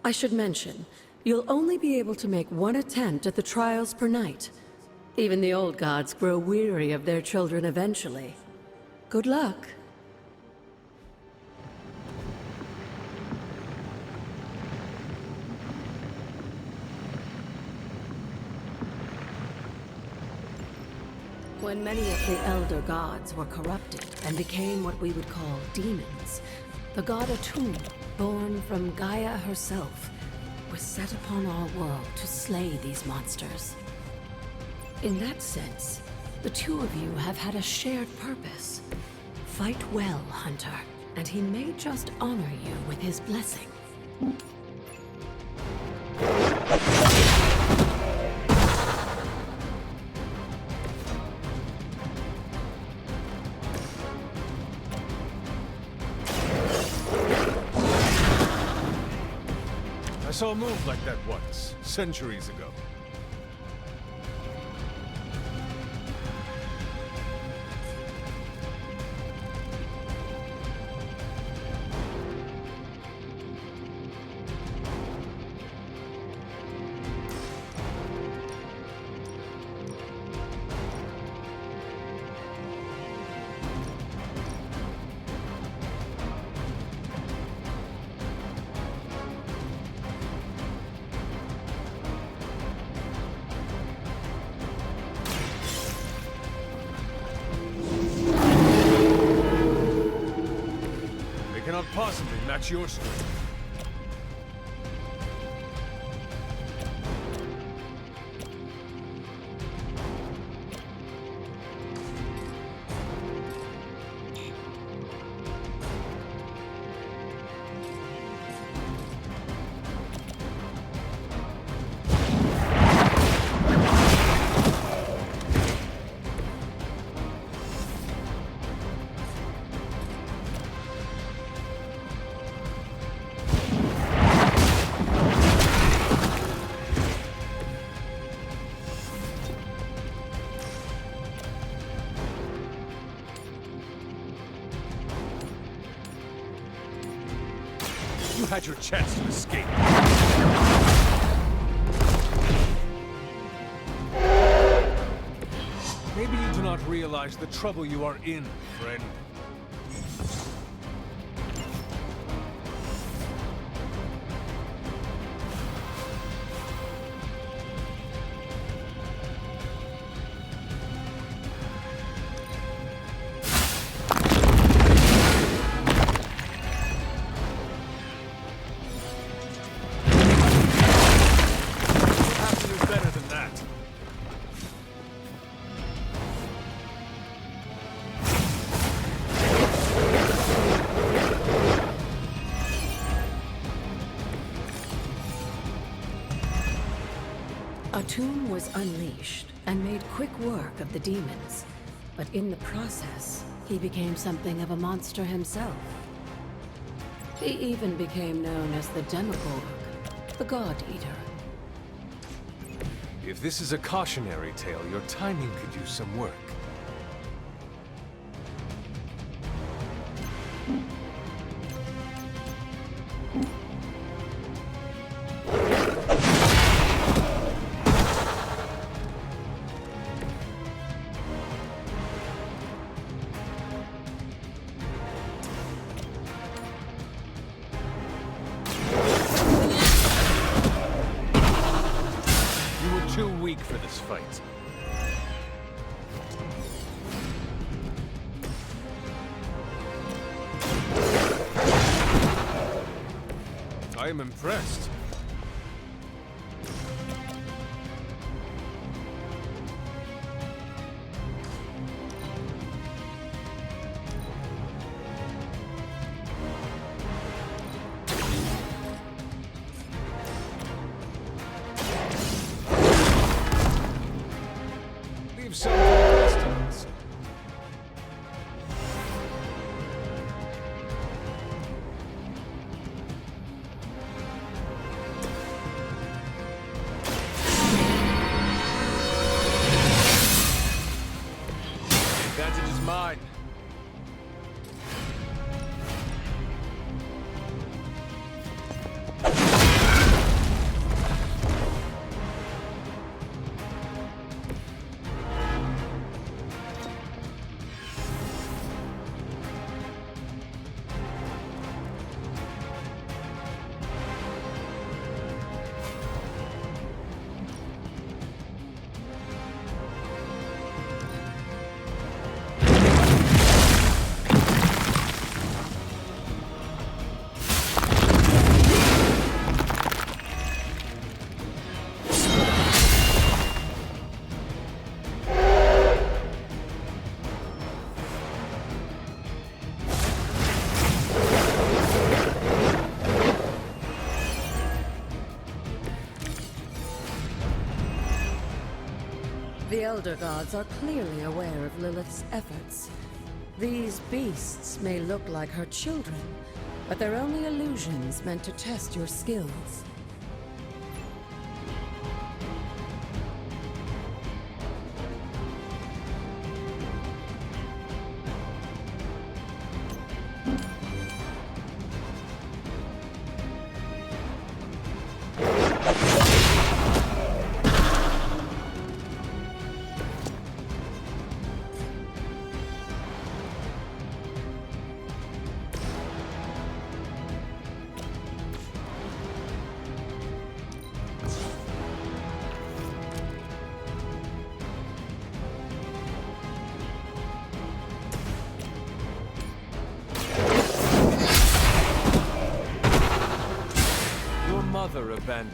I should mention, you'll only be able to make one attempt at the trials per night. Even the old gods grow weary of their children eventually. Good luck. When many of the Elder Gods were corrupted and became what we would call demons, the god Atum, born from Gaia herself, was set upon our world to slay these monsters. In that sense, the two of you have had a shared purpose. Fight well, Hunter, and he may just honor you with his blessing. I saw a move like that once, centuries ago. match your strength. You had your chance to escape. Maybe you do not realize the trouble you are in, friend. A tomb was unleashed and made quick work of the demons, but in the process, he became something of a monster himself. He even became known as the Demogorg, the God Eater. If this is a cautionary tale, your timing could use some work. Too weak for this fight. I am impressed. Some distance. The advantage is mine. The Elder Gods are clearly aware of Lilith's efforts. These beasts may look like her children, but they're only illusions meant to test your skills. abandoned.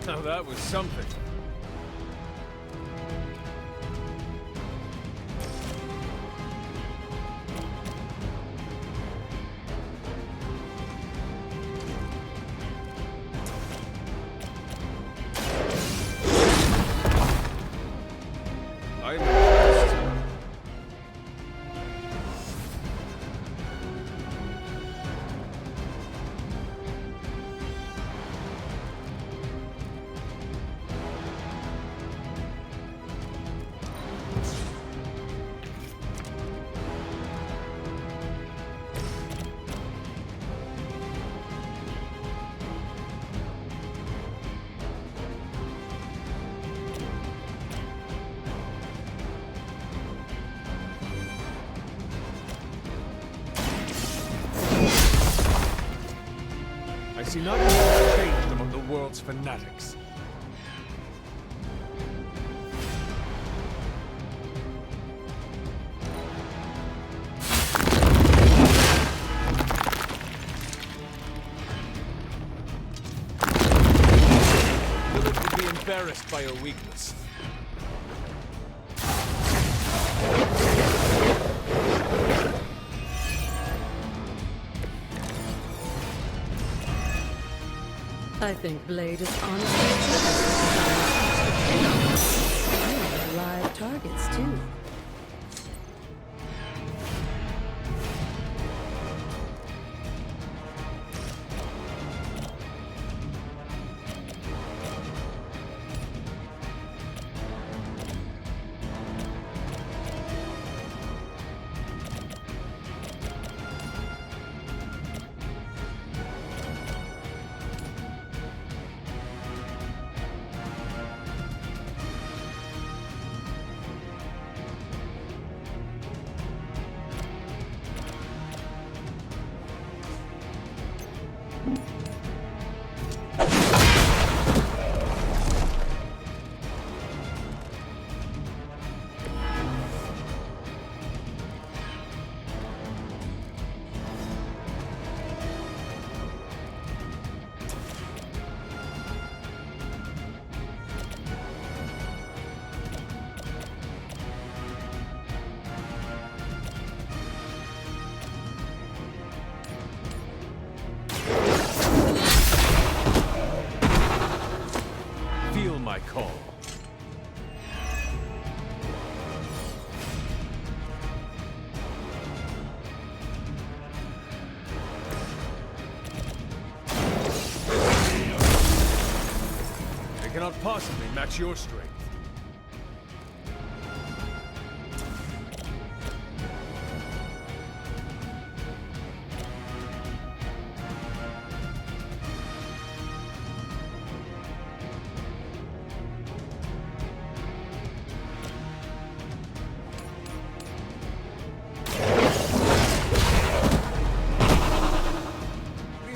Now that was something. I'm impressed. I see nothing has changed among the world's fanatics. Lilith would be embarrassed by her weakness. I think Blade is honestly live targets, too. Feel my call. They cannot possibly match your strength.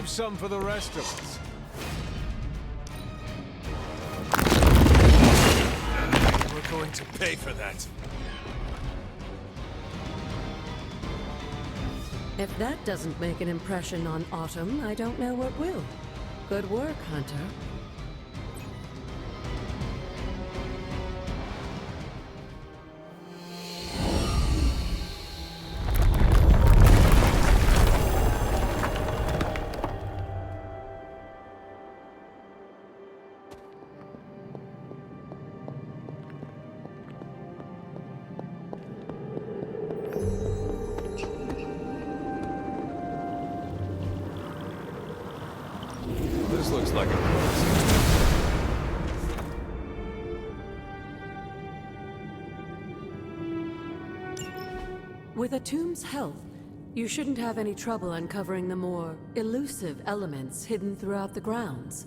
Some for the rest of us. We're going to pay for that. If that doesn't make an impression on Autumn, I don't know what will. Good work, Hunter. This looks like a With Atum's help, you shouldn't have any trouble uncovering the more elusive elements hidden throughout the grounds.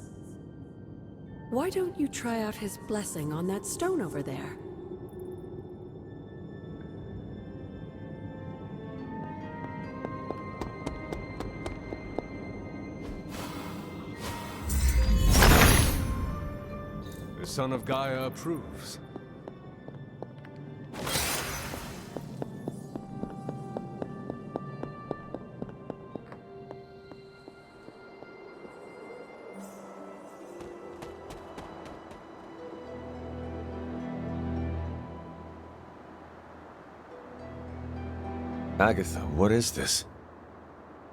Why don't you try out his blessing on that stone over there? son of Gaia approves. Agatha, what is this?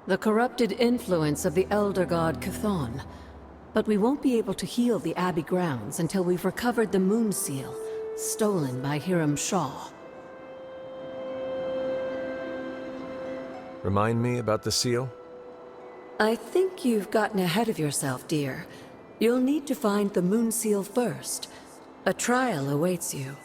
The corrupted influence of the Elder God Chthon. But we won't be able to heal the Abbey grounds until we've recovered the Moon Seal, stolen by Hiram Shaw. Remind me about the seal? I think you've gotten ahead of yourself, dear. You'll need to find the Moon Seal first. A trial awaits you.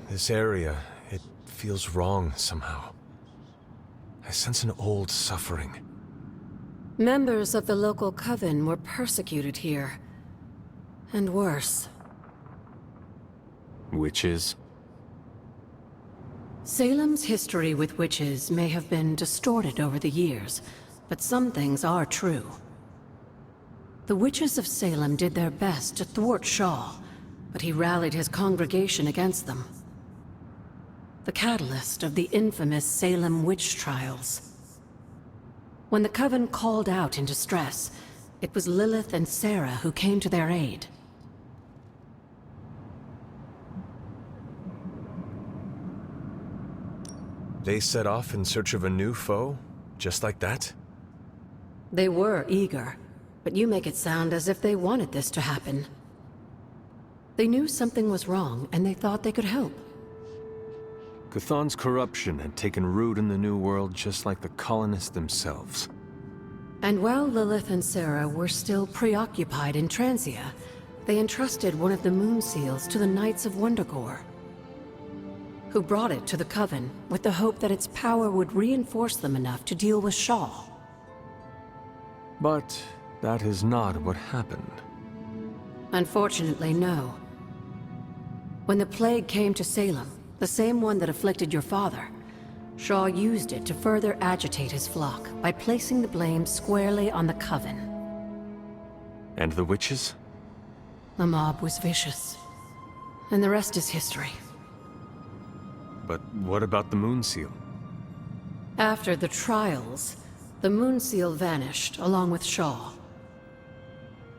This area, it feels wrong somehow. I sense an old suffering. Members of the local coven were persecuted here. And worse. Witches? Salem's history with witches may have been distorted over the years, but some things are true. The witches of Salem did their best to thwart Shaw, but he rallied his congregation against them. The catalyst of the infamous Salem witch trials. When the Coven called out in distress, it was Lilith and Sarah who came to their aid. They set off in search of a new foe? Just like that? They were eager, but you make it sound as if they wanted this to happen. They knew something was wrong, and they thought they could help. Chthon's corruption had taken root in the New World just like the colonists themselves. And while Lilith and Sarah were still preoccupied in Transia, they entrusted one of the Moon Seals to the Knights of Wondergore, who brought it to the Coven with the hope that its power would reinforce them enough to deal with Shaw. But that is not what happened. Unfortunately, no. When the plague came to Salem, the same one that afflicted your father, Shaw used it to further agitate his flock by placing the blame squarely on the Coven. And the witches? The mob was vicious. And the rest is history. But what about the Moon Seal? After the trials, the Moon Seal vanished along with Shaw.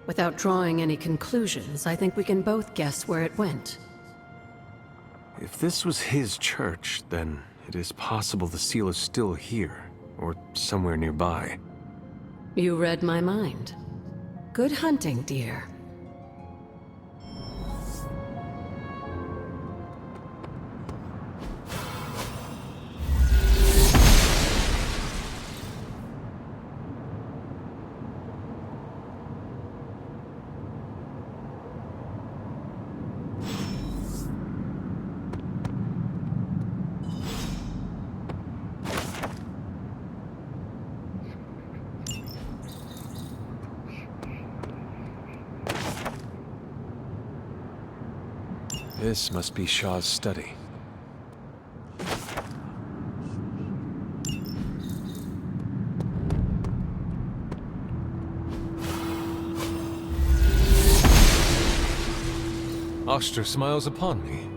Without drawing any conclusions, I think we can both guess where it went. If this was his church, then it is possible the seal is still here, or somewhere nearby. You read my mind. Good hunting, dear. This must be Shaw's study. Oster smiles upon me.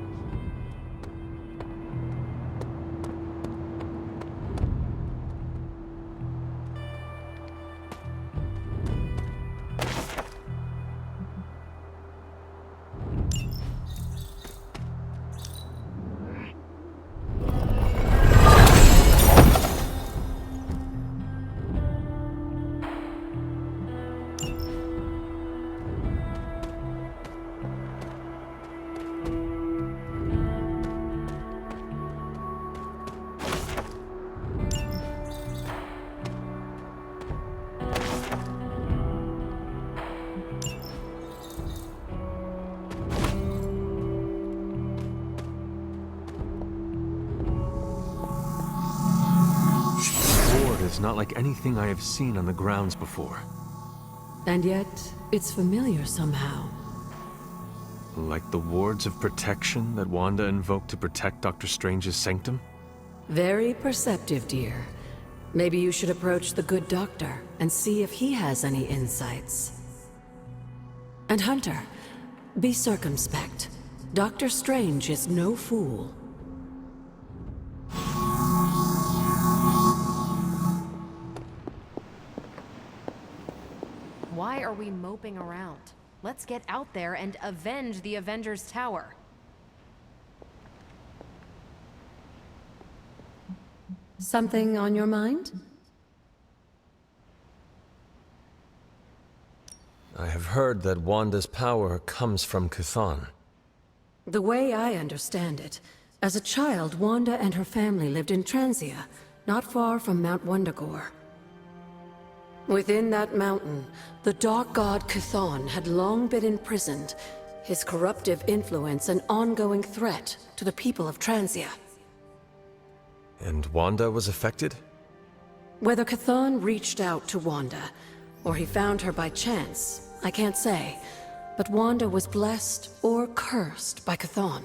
is not like anything I have seen on the grounds before. And yet, it's familiar somehow. Like the wards of protection that Wanda invoked to protect Dr. Strange's sanctum? Very perceptive, dear. Maybe you should approach the good doctor and see if he has any insights. And Hunter, be circumspect. Dr. Strange is no fool. Why are we moping around? Let's get out there and avenge the Avengers Tower. Something on your mind? I have heard that Wanda's power comes from Chthon. The way I understand it, as a child, Wanda and her family lived in Transia, not far from Mount Wundagore. Within that mountain, the Dark God Chthon had long been imprisoned, his corruptive influence an ongoing threat to the people of Transia. And Wanda was affected? Whether Chthon reached out to Wanda, or he found her by chance, I can't say. But Wanda was blessed or cursed by Chthon,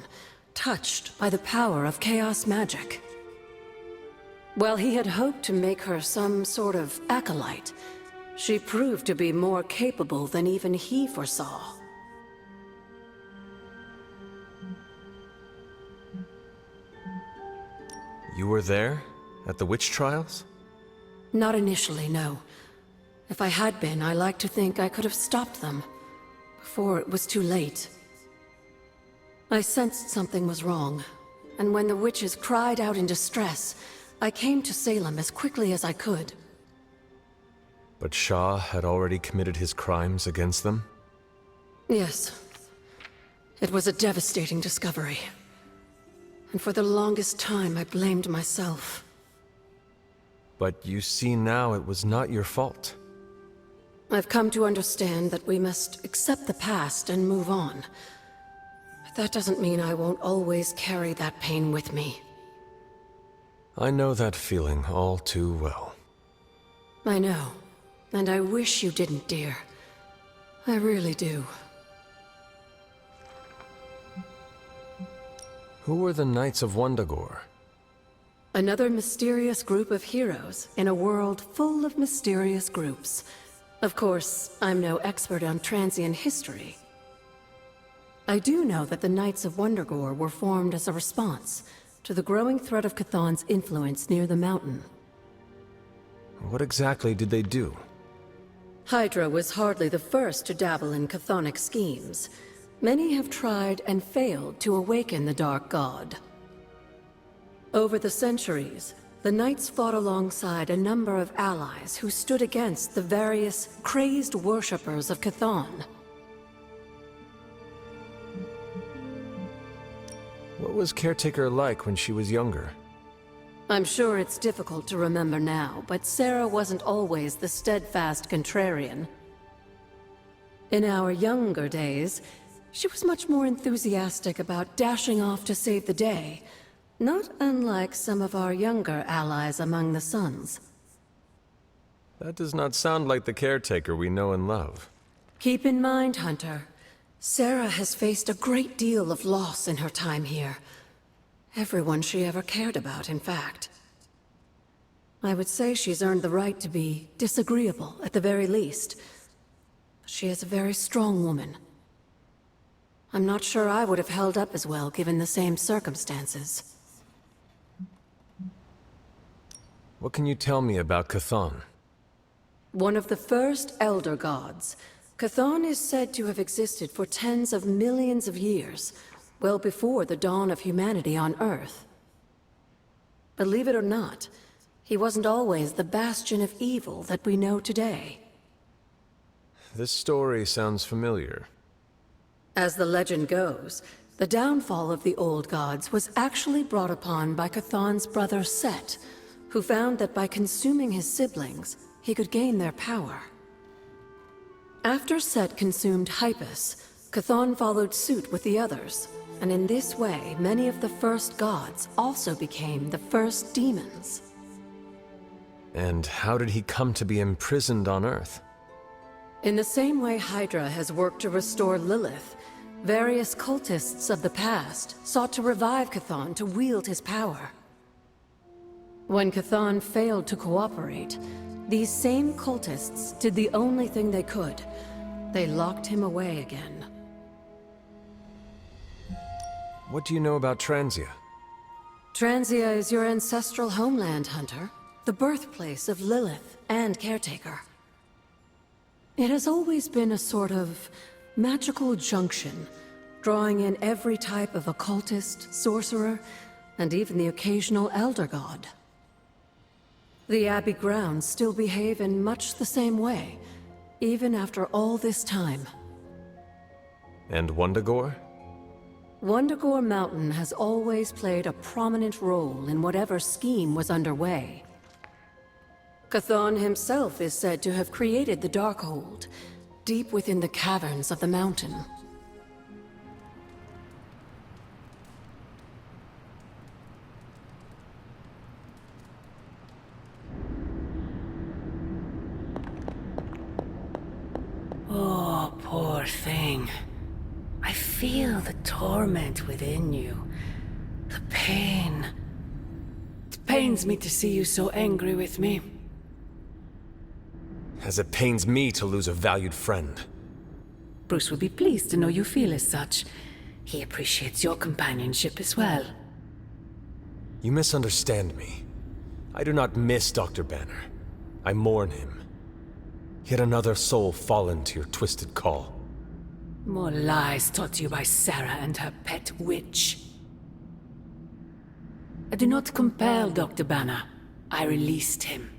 touched by the power of chaos magic. While he had hoped to make her some sort of acolyte, she proved to be more capable than even he foresaw. You were there? At the witch trials? Not initially, no. If I had been, I like to think I could have stopped them before it was too late. I sensed something was wrong, and when the witches cried out in distress, I came to Salem as quickly as I could. But Shah had already committed his crimes against them? Yes. It was a devastating discovery. And for the longest time, I blamed myself. But you see now it was not your fault. I've come to understand that we must accept the past and move on. But that doesn't mean I won't always carry that pain with me. I know that feeling all too well. I know. And I wish you didn't, dear. I really do. Who were the Knights of Wundagore? Another mysterious group of heroes in a world full of mysterious groups. Of course, I'm no expert on transient history. I do know that the Knights of Wundagore were formed as a response to the growing threat of Chthon's influence near the mountain. What exactly did they do? Hydra was hardly the first to dabble in chthonic schemes. Many have tried and failed to awaken the Dark God. Over the centuries, the Knights fought alongside a number of allies who stood against the various crazed worshippers of Chthon. What was Caretaker like when she was younger? I'm sure it's difficult to remember now, but Sarah wasn't always the steadfast contrarian. In our younger days, she was much more enthusiastic about dashing off to save the day, not unlike some of our younger allies among the Suns. That does not sound like the Caretaker we know and love. Keep in mind, Hunter, Sarah has faced a great deal of loss in her time here. Everyone she ever cared about, in fact. I would say she's earned the right to be disagreeable, at the very least. She is a very strong woman. I'm not sure I would have held up as well, given the same circumstances. What can you tell me about Chthon? One of the first Elder Gods, Chthon is said to have existed for tens of millions of years, well before the dawn of humanity on Earth. Believe it or not, he wasn't always the bastion of evil that we know today. This story sounds familiar. As the legend goes, the downfall of the old gods was actually brought upon by Chthon's brother Set, who found that by consuming his siblings, he could gain their power. After Set consumed Hypus, Chthon followed suit with the others, and in this way, many of the first gods also became the first demons. And how did he come to be imprisoned on Earth? In the same way Hydra has worked to restore Lilith, various cultists of the past sought to revive Chthon to wield his power. When Chthon failed to cooperate, these same cultists did the only thing they could. They locked him away again. What do you know about Transia? Transia is your ancestral homeland, Hunter. The birthplace of Lilith and Caretaker. It has always been a sort of magical junction, drawing in every type of occultist, sorcerer, and even the occasional elder god. The Abbey grounds still behave in much the same way, even after all this time. And Wundagore? Wundagore Mountain has always played a prominent role in whatever scheme was underway. Chthon himself is said to have created the Darkhold, deep within the caverns of the mountain. Oh, poor thing. I feel the torment within you. The pain. It pains me to see you so angry with me. As it pains me to lose a valued friend. Bruce would be pleased to know you feel as such. He appreciates your companionship as well. You misunderstand me. I do not miss Dr. Banner. I mourn him. Yet another soul fallen to your twisted call. More lies taught to you by Sarah and her pet witch. I do not compel Dr. Banner. I released him.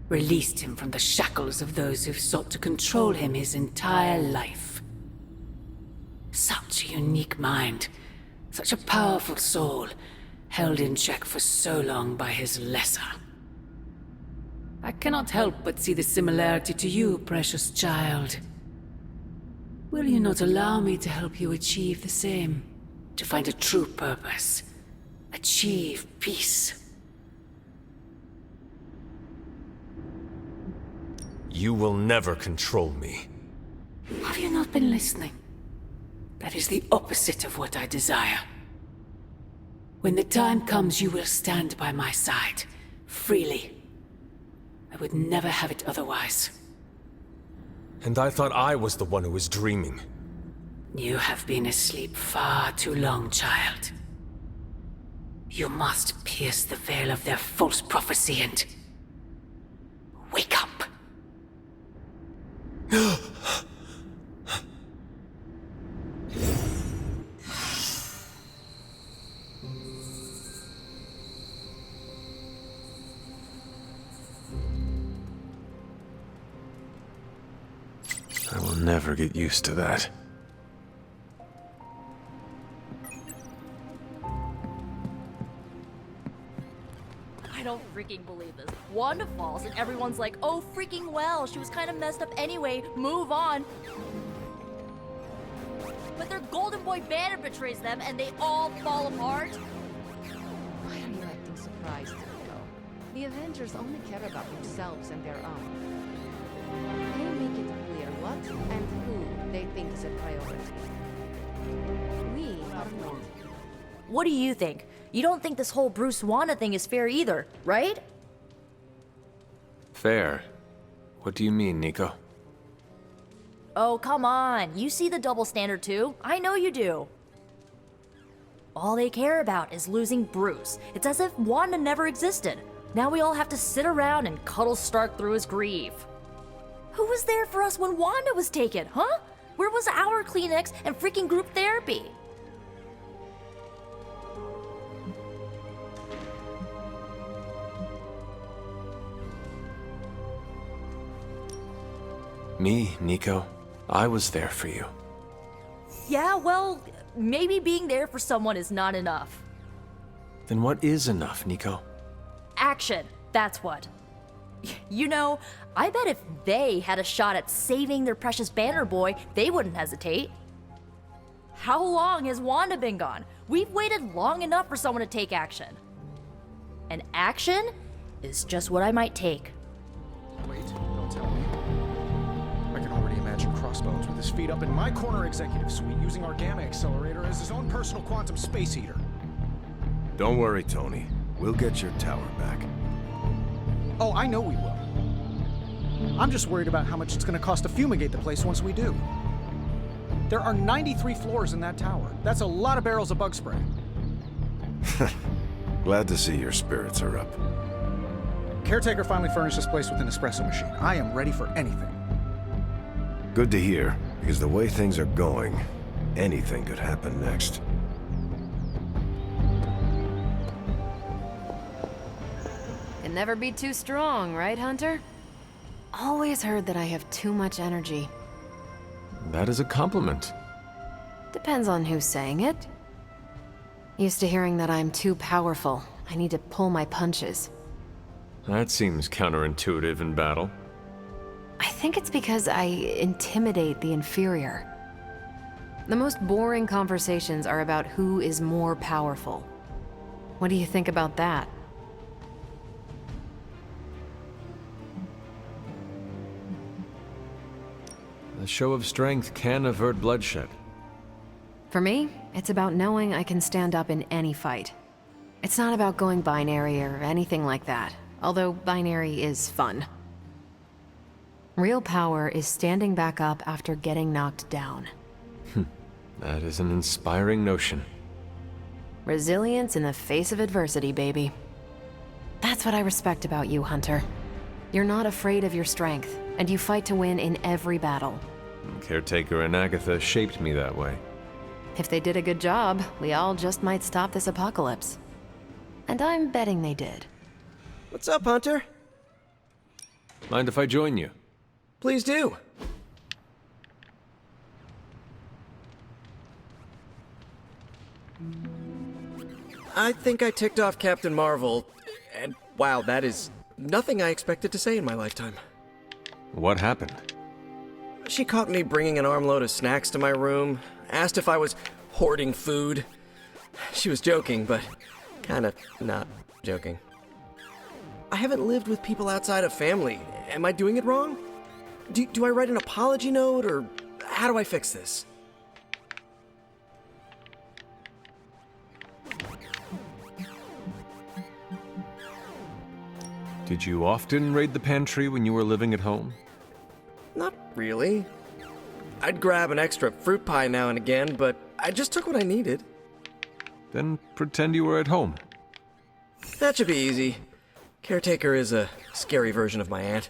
Released him from the shackles of those who've sought to control him his entire life. Such a unique mind. Such a powerful soul, held in check for so long by his lesser. I cannot help but see the similarity to you, precious child. Will you not allow me to help you achieve the same? To find a true purpose. Achieve peace. You will never control me. Have you not been listening? That is the opposite of what I desire. When the time comes, you will stand by my side, freely. I would never have it otherwise. And I thought I was the one who was dreaming. You have been asleep far too long, child. You must pierce the veil of their false prophecy and... wake up. I will never get used to that. I don't freaking believe this. Wanda falls and everyone's like, oh freaking well, she was kind of messed up anyway, move on. But their golden boy Banner betrays them and they all fall apart. Why are you acting surprised, Nico? The Avengers only care about themselves and their own. They make it clear what and who they think is a priority. We are not. What do you think? You don't think this whole Bruce Wanda thing is fair either, right? Fair? What do you mean, Nico? Oh, come on. You see the double standard too. I know you do. All they care about is losing Bruce. It's as if Wanda never existed. Now we all have to sit around and cuddle Stark through his grief. Who was there for us when Wanda was taken, huh? Where was our Kleenex and freaking group therapy? Me, Nico, I was there for you. Yeah, well, maybe being there for someone is not enough. Then what is enough, Nico? Action, that's what. You know, I bet if they had a shot at saving their precious Banner Boy, they wouldn't hesitate. How long has Wanda been gone? We've waited long enough for someone to take action. And action is just what I might take. Wait, don't tell me. I can already imagine Crossbones with his feet up in my corner executive suite using our Gamma Accelerator as his own personal quantum space heater. Don't worry, Tony. We'll get your tower back. Oh, I know we will. I'm just worried about how much it's going to cost to fumigate the place once we do. There are 93 floors in that tower. That's a lot of barrels of bug spray. Glad to see your spirits are up. Caretaker finally furnished this place with an espresso machine. I am ready for anything. Good to hear, because the way things are going, anything could happen next. Can never be too strong, right, Hunter? Always heard that I have too much energy. That is a compliment. Depends on who's saying it. Used to hearing that I'm too powerful. I need to pull my punches. That seems counterintuitive in battle. I think it's because I intimidate the inferior. The most boring conversations are about who is more powerful. What do you think about that? A show of strength can avert bloodshed. For me, it's about knowing I can stand up in any fight. It's not about going binary or anything like that, although binary is fun. Real power is standing back up after getting knocked down. That is an inspiring notion. Resilience in the face of adversity, baby. That's what I respect about you, Hunter. You're not afraid of your strength, and you fight to win in every battle. Caretaker and Agatha shaped me that way. If they did a good job, we all just might stop this apocalypse. And I'm betting they did. What's up, Hunter? Mind if I join you? Please do. I think I ticked off Captain Marvel, and wow, that is nothing I expected to say in my lifetime. What happened? She caught me bringing an armload of snacks to my room, asked if I was hoarding food. She was joking, but kind of not joking. I haven't lived with people outside of family. Am I doing it wrong? Do I write an apology note, or how do I fix this? Did you often raid the pantry when you were living at home? Not really. I'd grab an extra fruit pie now and again, but I just took what I needed. Then pretend you were at home. That should be easy. Caretaker is a scary version of my aunt.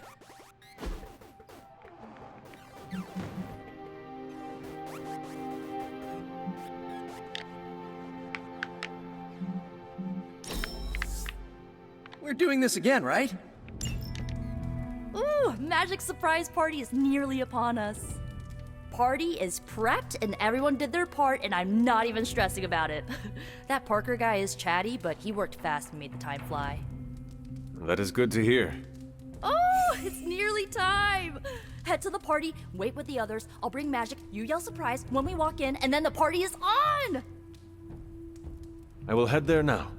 We're doing this again, right? Ooh, magic surprise party is nearly upon us. Party is prepped and everyone did their part and I'm not even stressing about it. That Parker guy is chatty, but he worked fast and made the time fly. That is good to hear. Oh, it's nearly time! Head to the party, wait with the others, I'll bring magic, you yell surprise when we walk in, and then the party is on! I will head there now.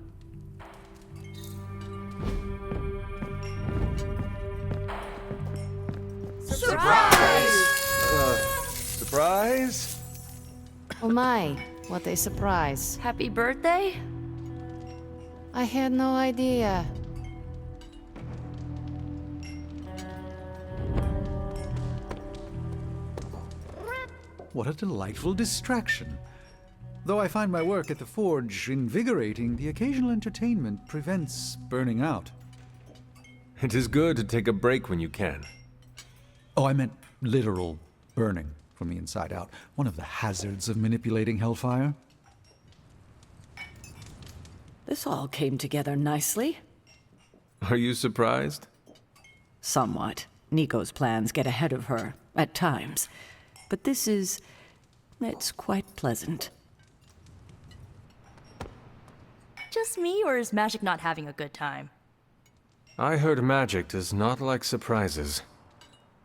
Surprise! Surprise? Oh my, what a surprise. Happy birthday? I had no idea. What a delightful distraction. Though I find my work at the forge invigorating, the occasional entertainment prevents burning out. It is good to take a break when you can. Oh, I meant literal burning from the inside out. One of the hazards of manipulating hellfire. This all came together nicely. Are you surprised? Somewhat. Nico's plans get ahead of her, at times. But it's quite pleasant. Just me, or is Magic not having a good time? I heard magic does not like surprises.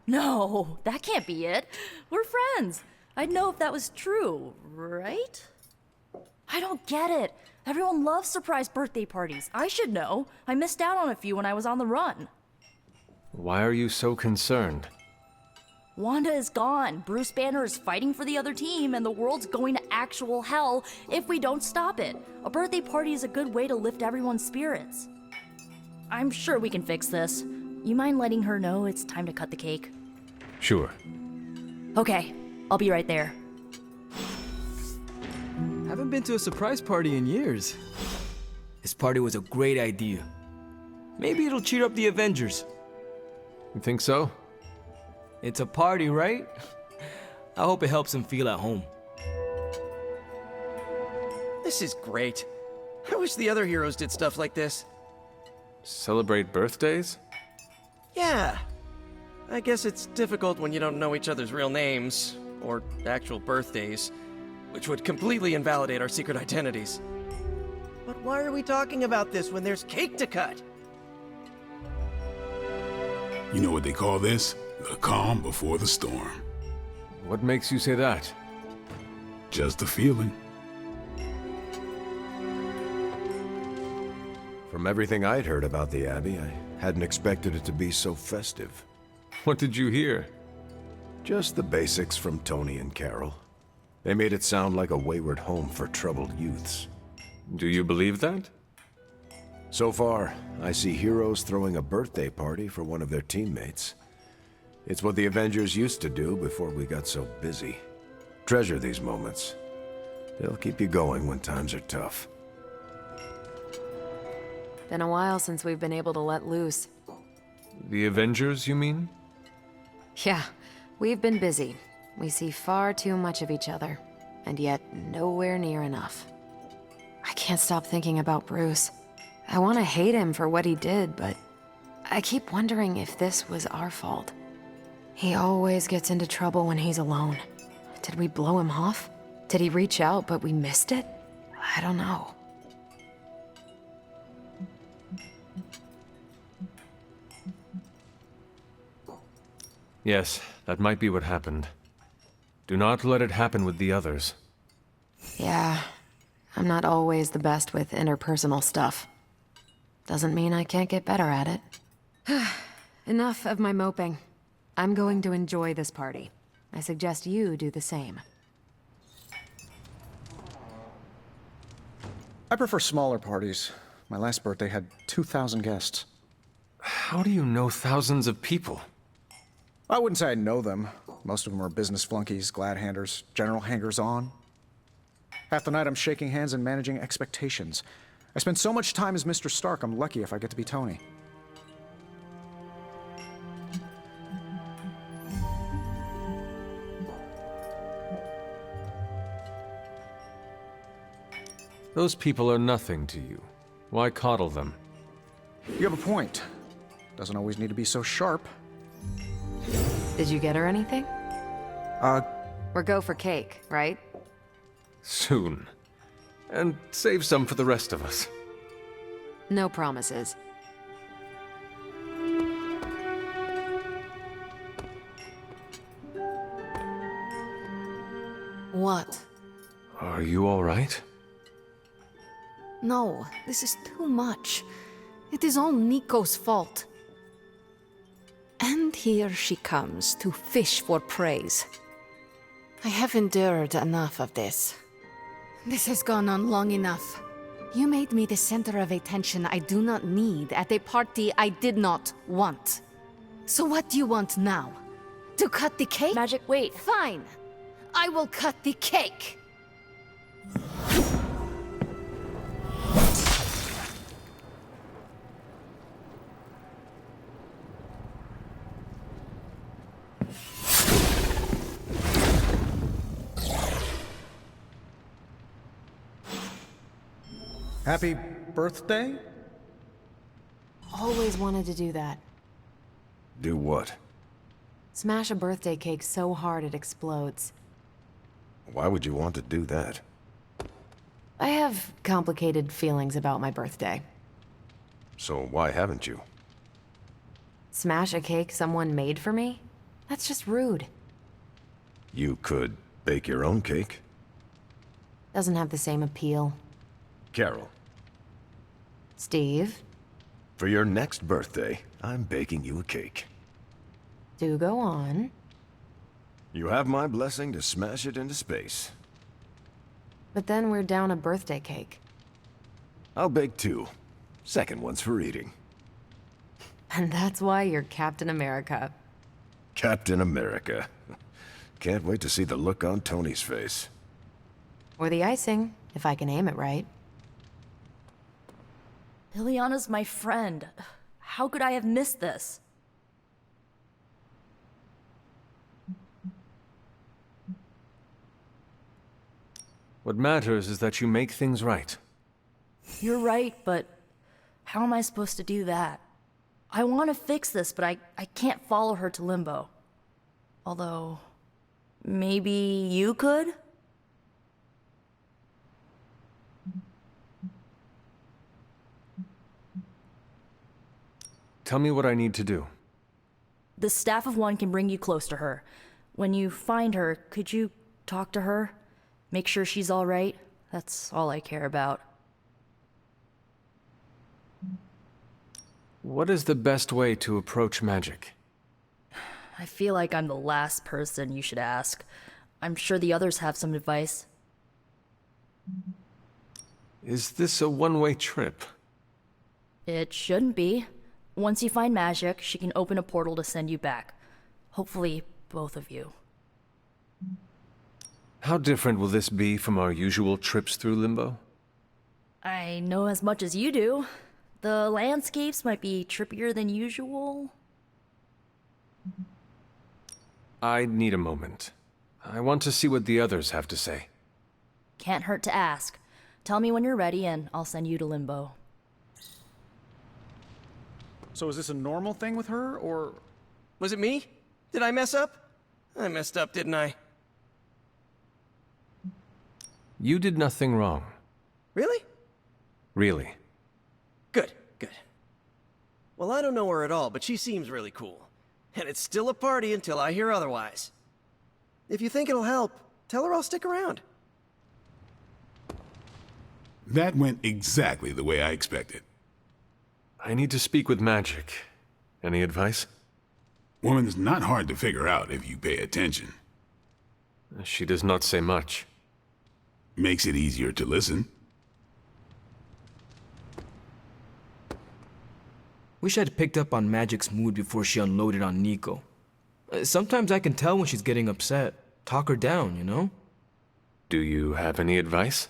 No, that can't be it. We're friends. I'd know if that was true, right? I don't get it. Everyone loves surprise birthday parties. I should know. I missed out on a few when I was on the run. Why are you so concerned? Wanda is gone. Bruce Banner is fighting for the other team, and the world's going to actual hell if we don't stop it. A birthday party is a good way to lift everyone's spirits. I'm sure we can fix this. You mind letting her know it's time to cut the cake? Sure. Okay, I'll be right there. Haven't been to a surprise party in years. This party was a great idea. Maybe it'll cheer up the Avengers. You think so? It's a party, right? I hope it helps them feel at home. This is great. I wish the other heroes did stuff like this. Celebrate birthdays? Yeah. I guess it's difficult when you don't know each other's real names, or actual birthdays, which would completely invalidate our secret identities. But why are we talking about this when there's cake to cut? You know what they call this? The calm before the storm. What makes you say that? Just a feeling. From everything I'd heard about the Abbey, I hadn't expected it to be so festive. What did you hear? Just the basics from Tony and Carol. They made it sound like a wayward home for troubled youths. Do you believe that? So far, I see heroes throwing a birthday party for one of their teammates. It's what the Avengers used to do before we got so busy. Treasure these moments. They'll keep you going when times are tough. Been a while since we've been able to let loose. The Avengers, you mean? Yeah, we've been busy. We see far too much of each other, and yet nowhere near enough. I can't stop thinking about Bruce. I want to hate him for what he did, but I keep wondering if this was our fault. He always gets into trouble when he's alone. Did we blow him off? Did he reach out, but we missed it? I don't know. Yes, that might be what happened. Do not let it happen with the others. Yeah, I'm not always the best with interpersonal stuff. Doesn't mean I can't get better at it. Enough of my moping. I'm going to enjoy this party. I suggest you do the same. I prefer smaller parties. My last birthday had 2,000 guests. How do you know thousands of people? I wouldn't say I know them. Most of them are business flunkies, glad-handers, general hangers-on. Half the night I'm shaking hands and managing expectations. I spend so much time as Mr. Stark, I'm lucky if I get to be Tony. Those people are nothing to you. Why coddle them? You have a point. Doesn't always need to be so sharp. Did you get her anything? We're go for cake, right? Soon. And save some for the rest of us. No promises. What? Are you all right? No, this is too much. It is all Nico's fault. And here she comes to fish for praise. I have endured enough of this. This has gone on long enough. You made me the center of attention I do not need at a party I did not want. So what do you want now? To cut the cake? Magic, wait. Fine. I will cut the cake. Happy birthday? Always wanted to do that. Do what? Smash a birthday cake so hard it explodes. Why would you want to do that? I have complicated feelings about my birthday. So why haven't you? Smash a cake someone made for me? That's just rude. You could bake your own cake. Doesn't have the same appeal. Carol, Steve, for your next birthday, I'm baking you a cake. do go on. You have my blessing to smash it into space. But then we're down a birthday cake. I'll bake 2. Second one's for eating. And that's why you're Captain America. Captain America. Can't wait to see the look on Tony's face. Or the icing, if I can aim it right. Liliana's my friend. How could I have missed this? What matters is that you make things right. You're right, but how am I supposed to do that? I want to fix this, but I can't follow her to Limbo. Although, maybe you could? Tell me what I need to do. The Staff of One can bring you close to her. When you find her, could you talk to her? Make sure she's all right? That's all I care about. What is the best way to approach magic? I feel like I'm the last person you should ask. I'm sure the others have some advice. Is this a one-way trip? It shouldn't be. Once you find magic, she can open a portal to send you back. Hopefully, both of you. How different will this be from our usual trips through Limbo? I know as much as you do. The landscapes might be trippier than usual. I need a moment. I want to see what the others have to say. Can't hurt to ask. Tell me when you're ready and I'll send you to Limbo. So is this a normal thing with her, or...? Was it me? Did I mess up? I messed up, didn't I? You did nothing wrong. Really? Really. Good, good. Well, I don't know her at all, but she seems really cool. And it's still a party until I hear otherwise. If you think it'll help, tell her I'll stick around. That went exactly the way I expected. I need to speak with Magic. Any advice? Woman's not hard to figure out if you pay attention. She does not say much. Makes it easier to listen. Wish I'd picked up on Magic's mood before she unloaded on Nico. Sometimes I can tell when she's getting upset. Talk her down, you know? Do you have any advice?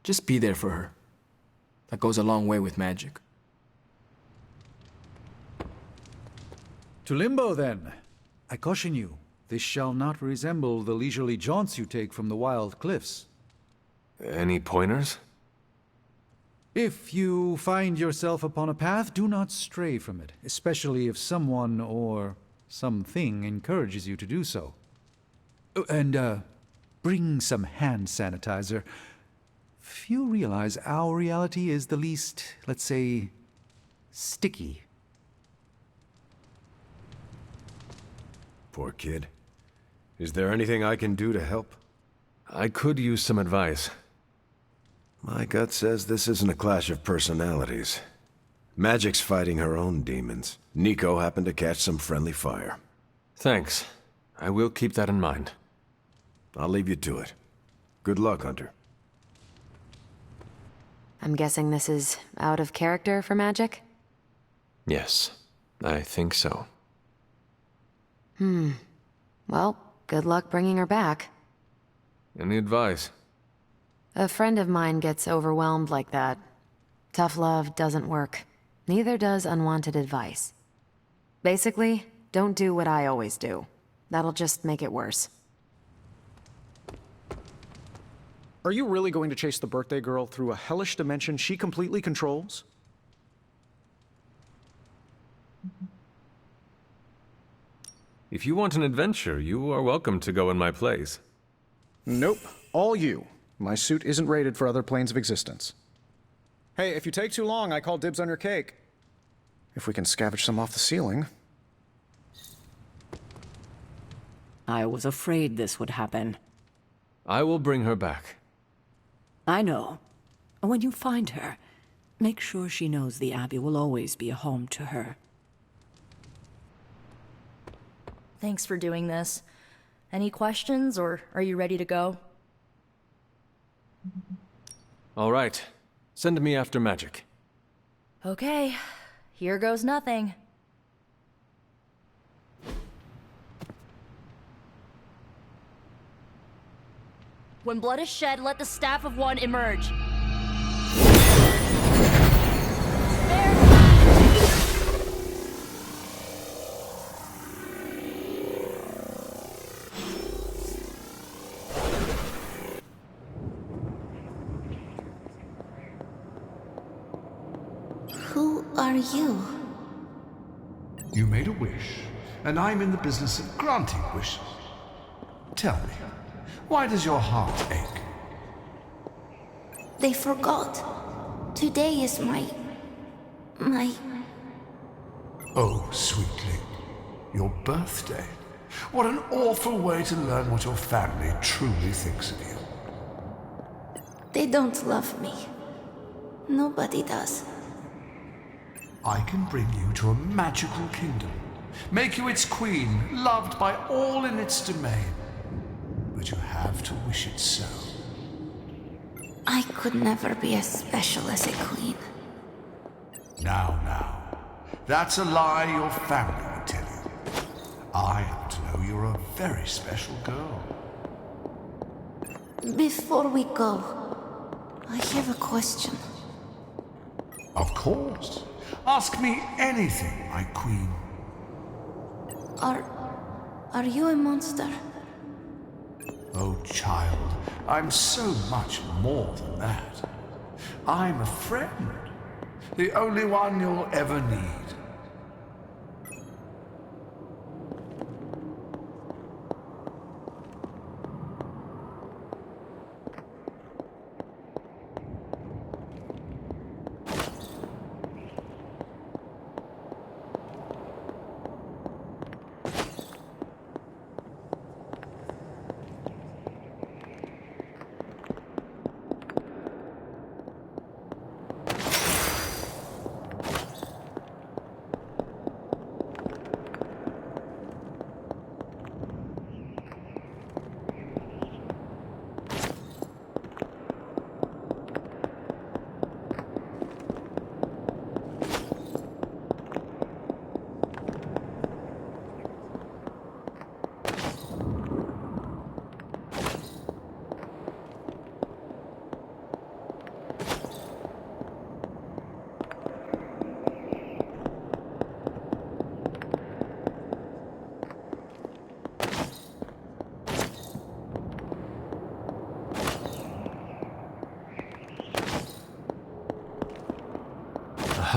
Just be there for her. That goes a long way with Magic. To Limbo, then. I caution you, this shall not resemble the leisurely jaunts you take from the wild cliffs. Any pointers? If you find yourself upon a path, do not stray from it, especially if someone or something encourages you to do so. And, bring some hand sanitizer. Few realize our reality is the least, let's say, sticky. Poor kid. Is there anything I can do to help? I could use some advice. My gut says this isn't a clash of personalities. Magic's fighting her own demons. Nico happened to catch some friendly fire. Thanks. I will keep that in mind. I'll leave you to it. Good luck, Hunter. I'm guessing this is out of character for Magic? Yes, I think so. Well, good luck bringing her back. Any advice? A friend of mine gets overwhelmed like that. Tough love doesn't work. Neither does unwanted advice. Basically, don't do what I always do. That'll just make it worse. Are you really going to chase the birthday girl through a hellish dimension she completely controls? If you want an adventure, you are welcome to go in my place. Nope. All you. My suit isn't rated for other planes of existence. Hey, if you take too long, I call dibs on your cake. If we can scavenge some off the ceiling. I was afraid this would happen. I will bring her back. I know. When you find her, make sure she knows the Abbey will always be a home to her. Thanks for doing this. Any questions, or are you ready to go? All right. Send me after magic. Okay, here goes nothing. When blood is shed, let the Staff of One emerge. Who are you? You made a wish, and I'm in the business of granting wishes. Tell me, why does your heart ache? They forgot. Today is my... Oh, sweetling, your birthday. What an awful way to learn what your family truly thinks of you. They don't love me. Nobody does. I can bring you to a magical kingdom, make you its queen, loved by all in its domain. But you have to wish it so. I could never be as special as a queen. Now. That's a lie your family would tell you. I happen to know you're a very special girl. Before we go, I have a question. Of course. Ask me anything, my queen. Are you a monster? Oh, child, I'm so much more than that. I'm a friend. The only one you'll ever need.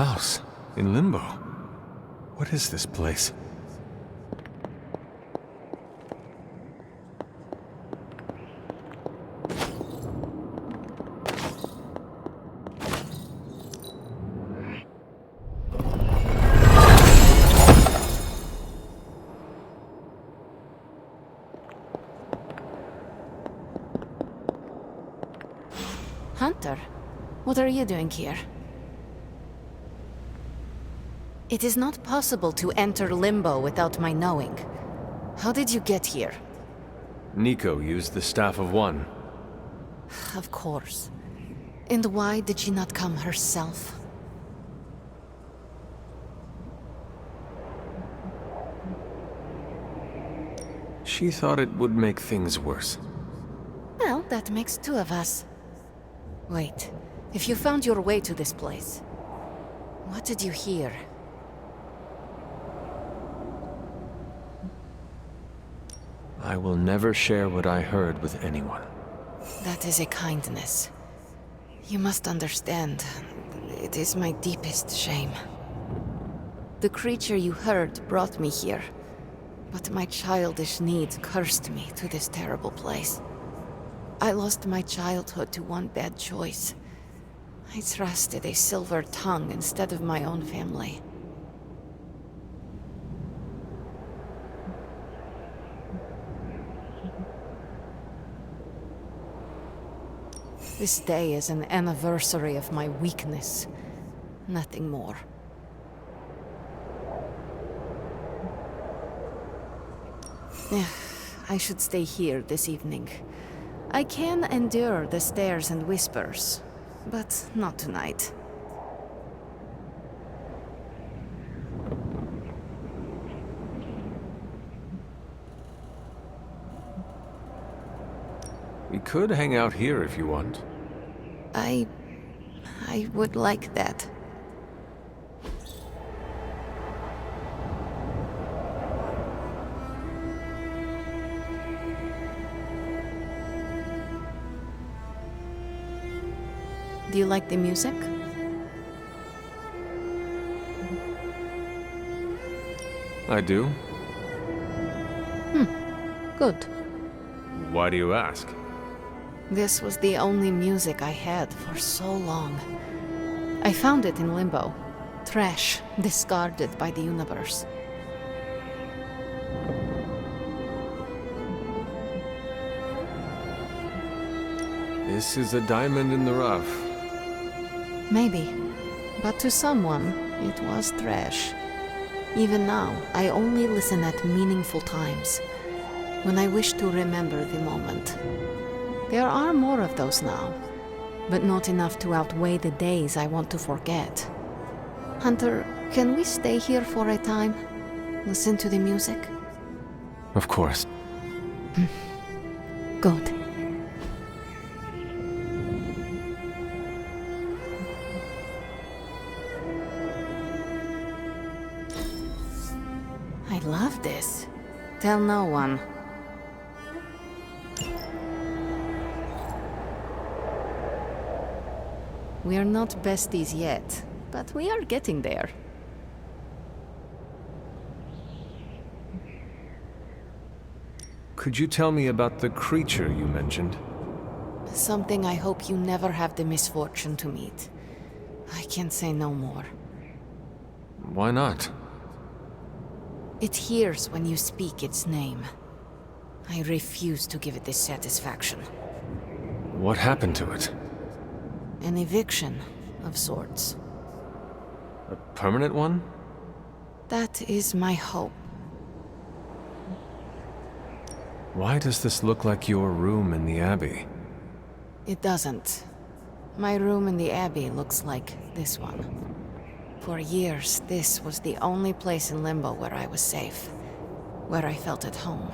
House in Limbo. What is this place? Hunter, what are you doing here? It is not possible to enter Limbo without my knowing. How did you get here? Nico used the Staff of One. Of course. And why did she not come herself? She thought it would make things worse. Well, that makes two of us. Wait, if you found your way to this place, what did you hear? I will never share what I heard with anyone. That is a kindness. You must understand, it is my deepest shame. The creature you heard brought me here, but my childish needs cursed me to this terrible place. I lost my childhood to one bad choice. I trusted a silver tongue instead of my own family. This day is an anniversary of my weakness. Nothing more. I should stay here this evening. I can endure the stares and whispers, but not tonight. We could hang out here if you want. I would like that. Do you like the music? I do. Good. Why do you ask? This was the only music I had for so long. I found it in limbo. Trash, discarded by the universe. This is a diamond in the rough. Maybe. But to someone, it was trash. Even now, I only listen at meaningful times, when I wish to remember the moment. There are more of those now, but not enough to outweigh the days I want to forget. Hunter, can we stay here for a time? Listen to the music? Of course. Good. I love this. Tell no one. We are not besties yet, but we are getting there. Could you tell me about the creature you mentioned? Something I hope you never have the misfortune to meet. I can say no more. Why not? It hears when you speak its name. I refuse to give it this satisfaction. What happened to it? An eviction of sorts. A permanent one? That is my hope. Why does this look like your room in the Abbey? It doesn't. My room in the Abbey looks like this one. For years, this was the only place in Limbo where I was safe, where I felt at home.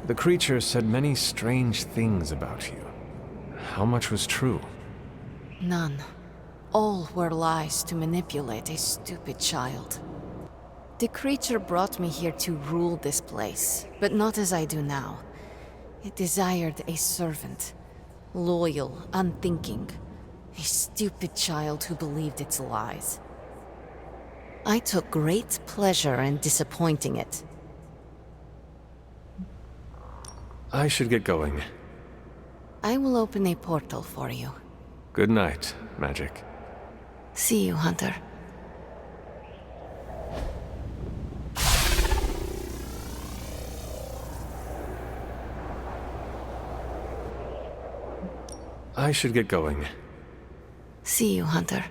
The creature said many strange things about you. How much was true? None. All were lies to manipulate a stupid child. The creature brought me here to rule this place, but not as I do now. It desired a servant, loyal, unthinking, a stupid child who believed its lies. I took great pleasure in disappointing it. I should get going. I will open a portal for you. Good night, Magic. See you, Hunter. I should get going. See you, Hunter.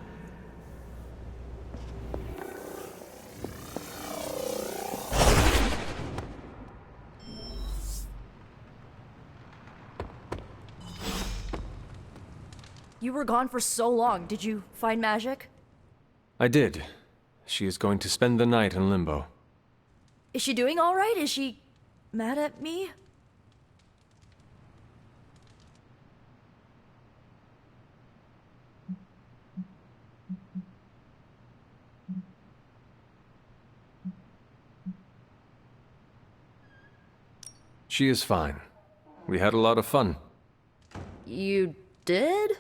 You were gone for so long. Did you find Magic? I did. She is going to spend the night in Limbo. Is she doing all right? Is she mad at me? She is fine. We had a lot of fun. You did?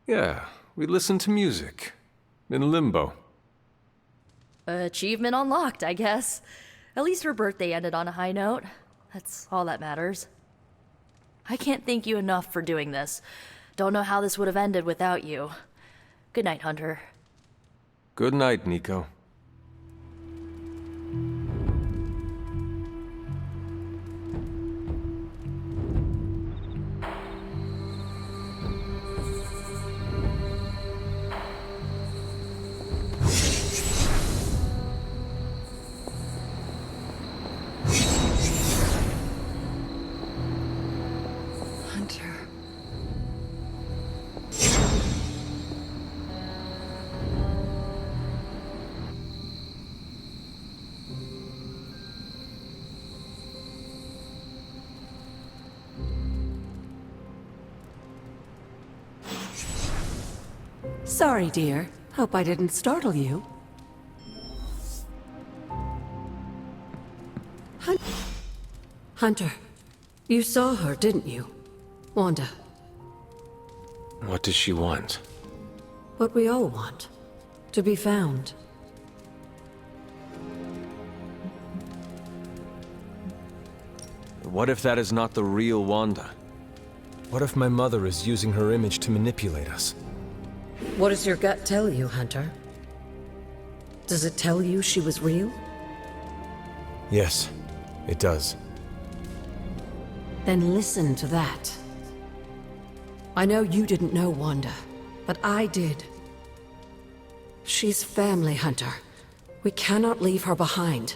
Yeah, we listened to music. In Limbo. Achievement unlocked, I guess. At least her birthday ended on a high note. That's all that matters. I can't thank you enough for doing this. Don't know how this would have ended without you. Good night, Hunter. Good night, Nico. Sorry, dear. Hope I didn't startle you. Hunter, you saw her, didn't you? Wanda. What does she want? What we all want. To be found. What if that is not the real Wanda? What if my mother is using her image to manipulate us? What does your gut tell you, Hunter? Does it tell you she was real? Yes, it does. Then listen to that. I know you didn't know Wanda, but I did. She's family, Hunter. We cannot leave her behind.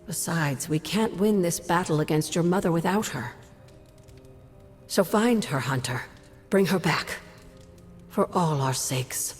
Besides, we can't win this battle against your mother without her. So find her, Hunter. Bring her back. For all our sakes.